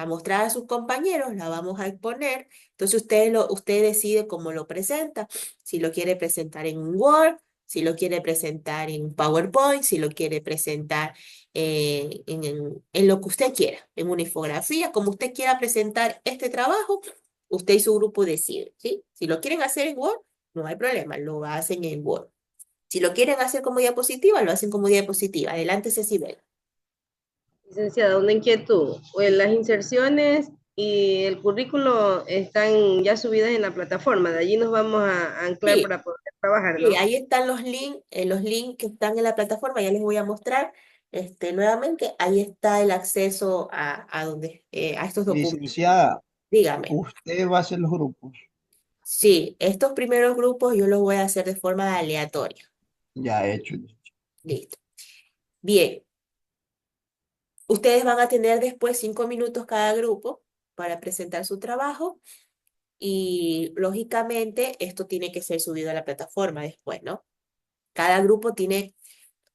mostrar a sus compañeros, la vamos a exponer. Entonces usted decide cómo lo presenta, si lo quiere presentar en un Word, si lo quiere presentar en un PowerPoint, si lo quiere presentar en lo que usted quiera, en una infografía, como usted quiera presentar este trabajo, usted y su grupo deciden, ¿sí? Si lo quieren hacer en Word, no hay problema, lo hacen en Word. Si lo quieren hacer como diapositiva, lo hacen como diapositiva. Adelante, Cecibel. Licenciada, una inquietud. Pues las inserciones y el currículo están ya subidas en la plataforma. De allí nos vamos a anclar Sí. para poder trabajar, Sí, ¿no? ahí están los links que están en la plataforma, ya les voy a mostrar nuevamente. Ahí está el acceso a estos documentos. Licenciada, Dígame. usted va a hacer los grupos. Sí, estos primeros grupos yo los voy a hacer de forma aleatoria. Ya hecho. Listo. Bien, ustedes van a tener después 5 minutos cada grupo para presentar su trabajo y lógicamente esto tiene que ser subido a la plataforma después, ¿no? Cada grupo tiene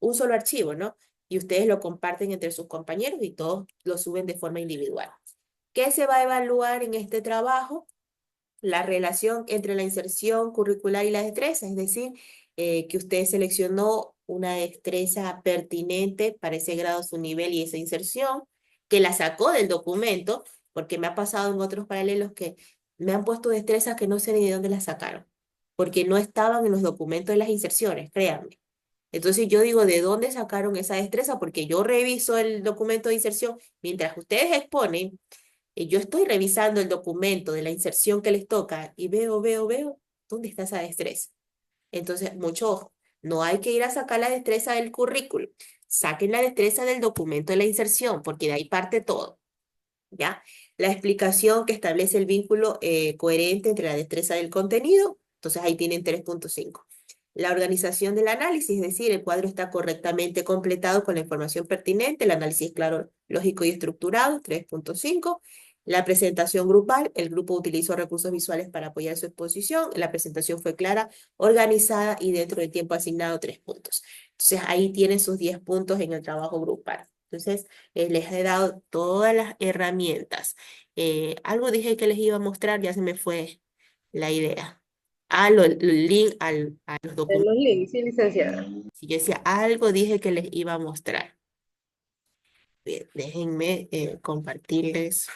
un solo archivo, ¿no? Y ustedes lo comparten entre sus compañeros y todos lo suben de forma individual. ¿Qué se va a evaluar en este trabajo? La relación entre la inserción curricular y la destreza, es decir, que usted seleccionó una destreza pertinente para ese grado, su nivel y esa inserción, que la sacó del documento, porque me ha pasado en otros paralelos que me han puesto destrezas que no sé ni de dónde las sacaron, porque no estaban en los documentos de las inserciones, créanme. Entonces yo digo, ¿de dónde sacaron esa destreza? Porque yo reviso el documento de inserción mientras ustedes exponen, yo estoy revisando el documento de la inserción que les toca y veo, ¿dónde está esa destreza? Entonces, mucho ojo, no hay que ir a sacar la destreza del currículo, saquen la destreza del documento de la inserción, porque de ahí parte todo, ¿ya? La explicación que establece el vínculo coherente entre la destreza del contenido, entonces ahí tienen 3.5. La organización del análisis, es decir, el cuadro está correctamente completado con la información pertinente, el análisis es claro, lógico y estructurado, 3.5. La presentación grupal, el grupo utilizó recursos visuales para apoyar su exposición, la presentación fue clara, organizada y dentro del tiempo asignado, 3 puntos. Entonces ahí tienen sus 10 puntos en el trabajo grupal. Entonces les he dado todas las herramientas. Algo dije que les iba a mostrar, ya se me fue la idea. El link a los En documentos. los links, sí, licenciada. Si yo decía algo, dije que les iba a mostrar. Bien, déjenme compartirles.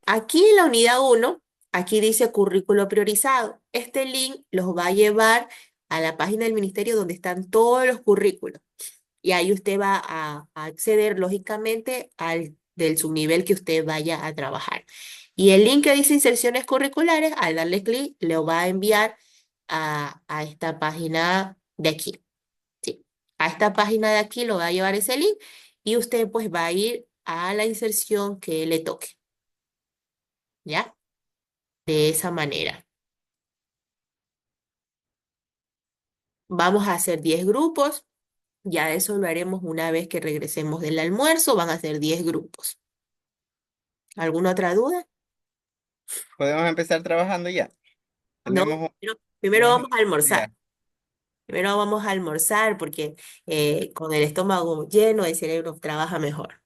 Aquí en la unidad 1, aquí dice currículo priorizado. Este link los va a llevar a la página del ministerio donde están todos los currículos. Y ahí usted va a acceder, lógicamente, al del subnivel que usted vaya a trabajar. Y el link que dice inserciones curriculares, al darle clic, le va a enviar a esta página de aquí. Sí. A esta página de aquí lo va a llevar ese link y usted pues va a ir a la inserción que le toque, ¿ya? De esa manera. Vamos a hacer 10 grupos. Ya eso lo haremos una vez que regresemos del almuerzo. Van a ser 10 grupos. ¿Alguna otra duda? Podemos empezar trabajando ya. No, Tenemos, primero tenemos vamos a almorzar. ya. Primero vamos a almorzar porque con el estómago lleno el cerebro trabaja mejor.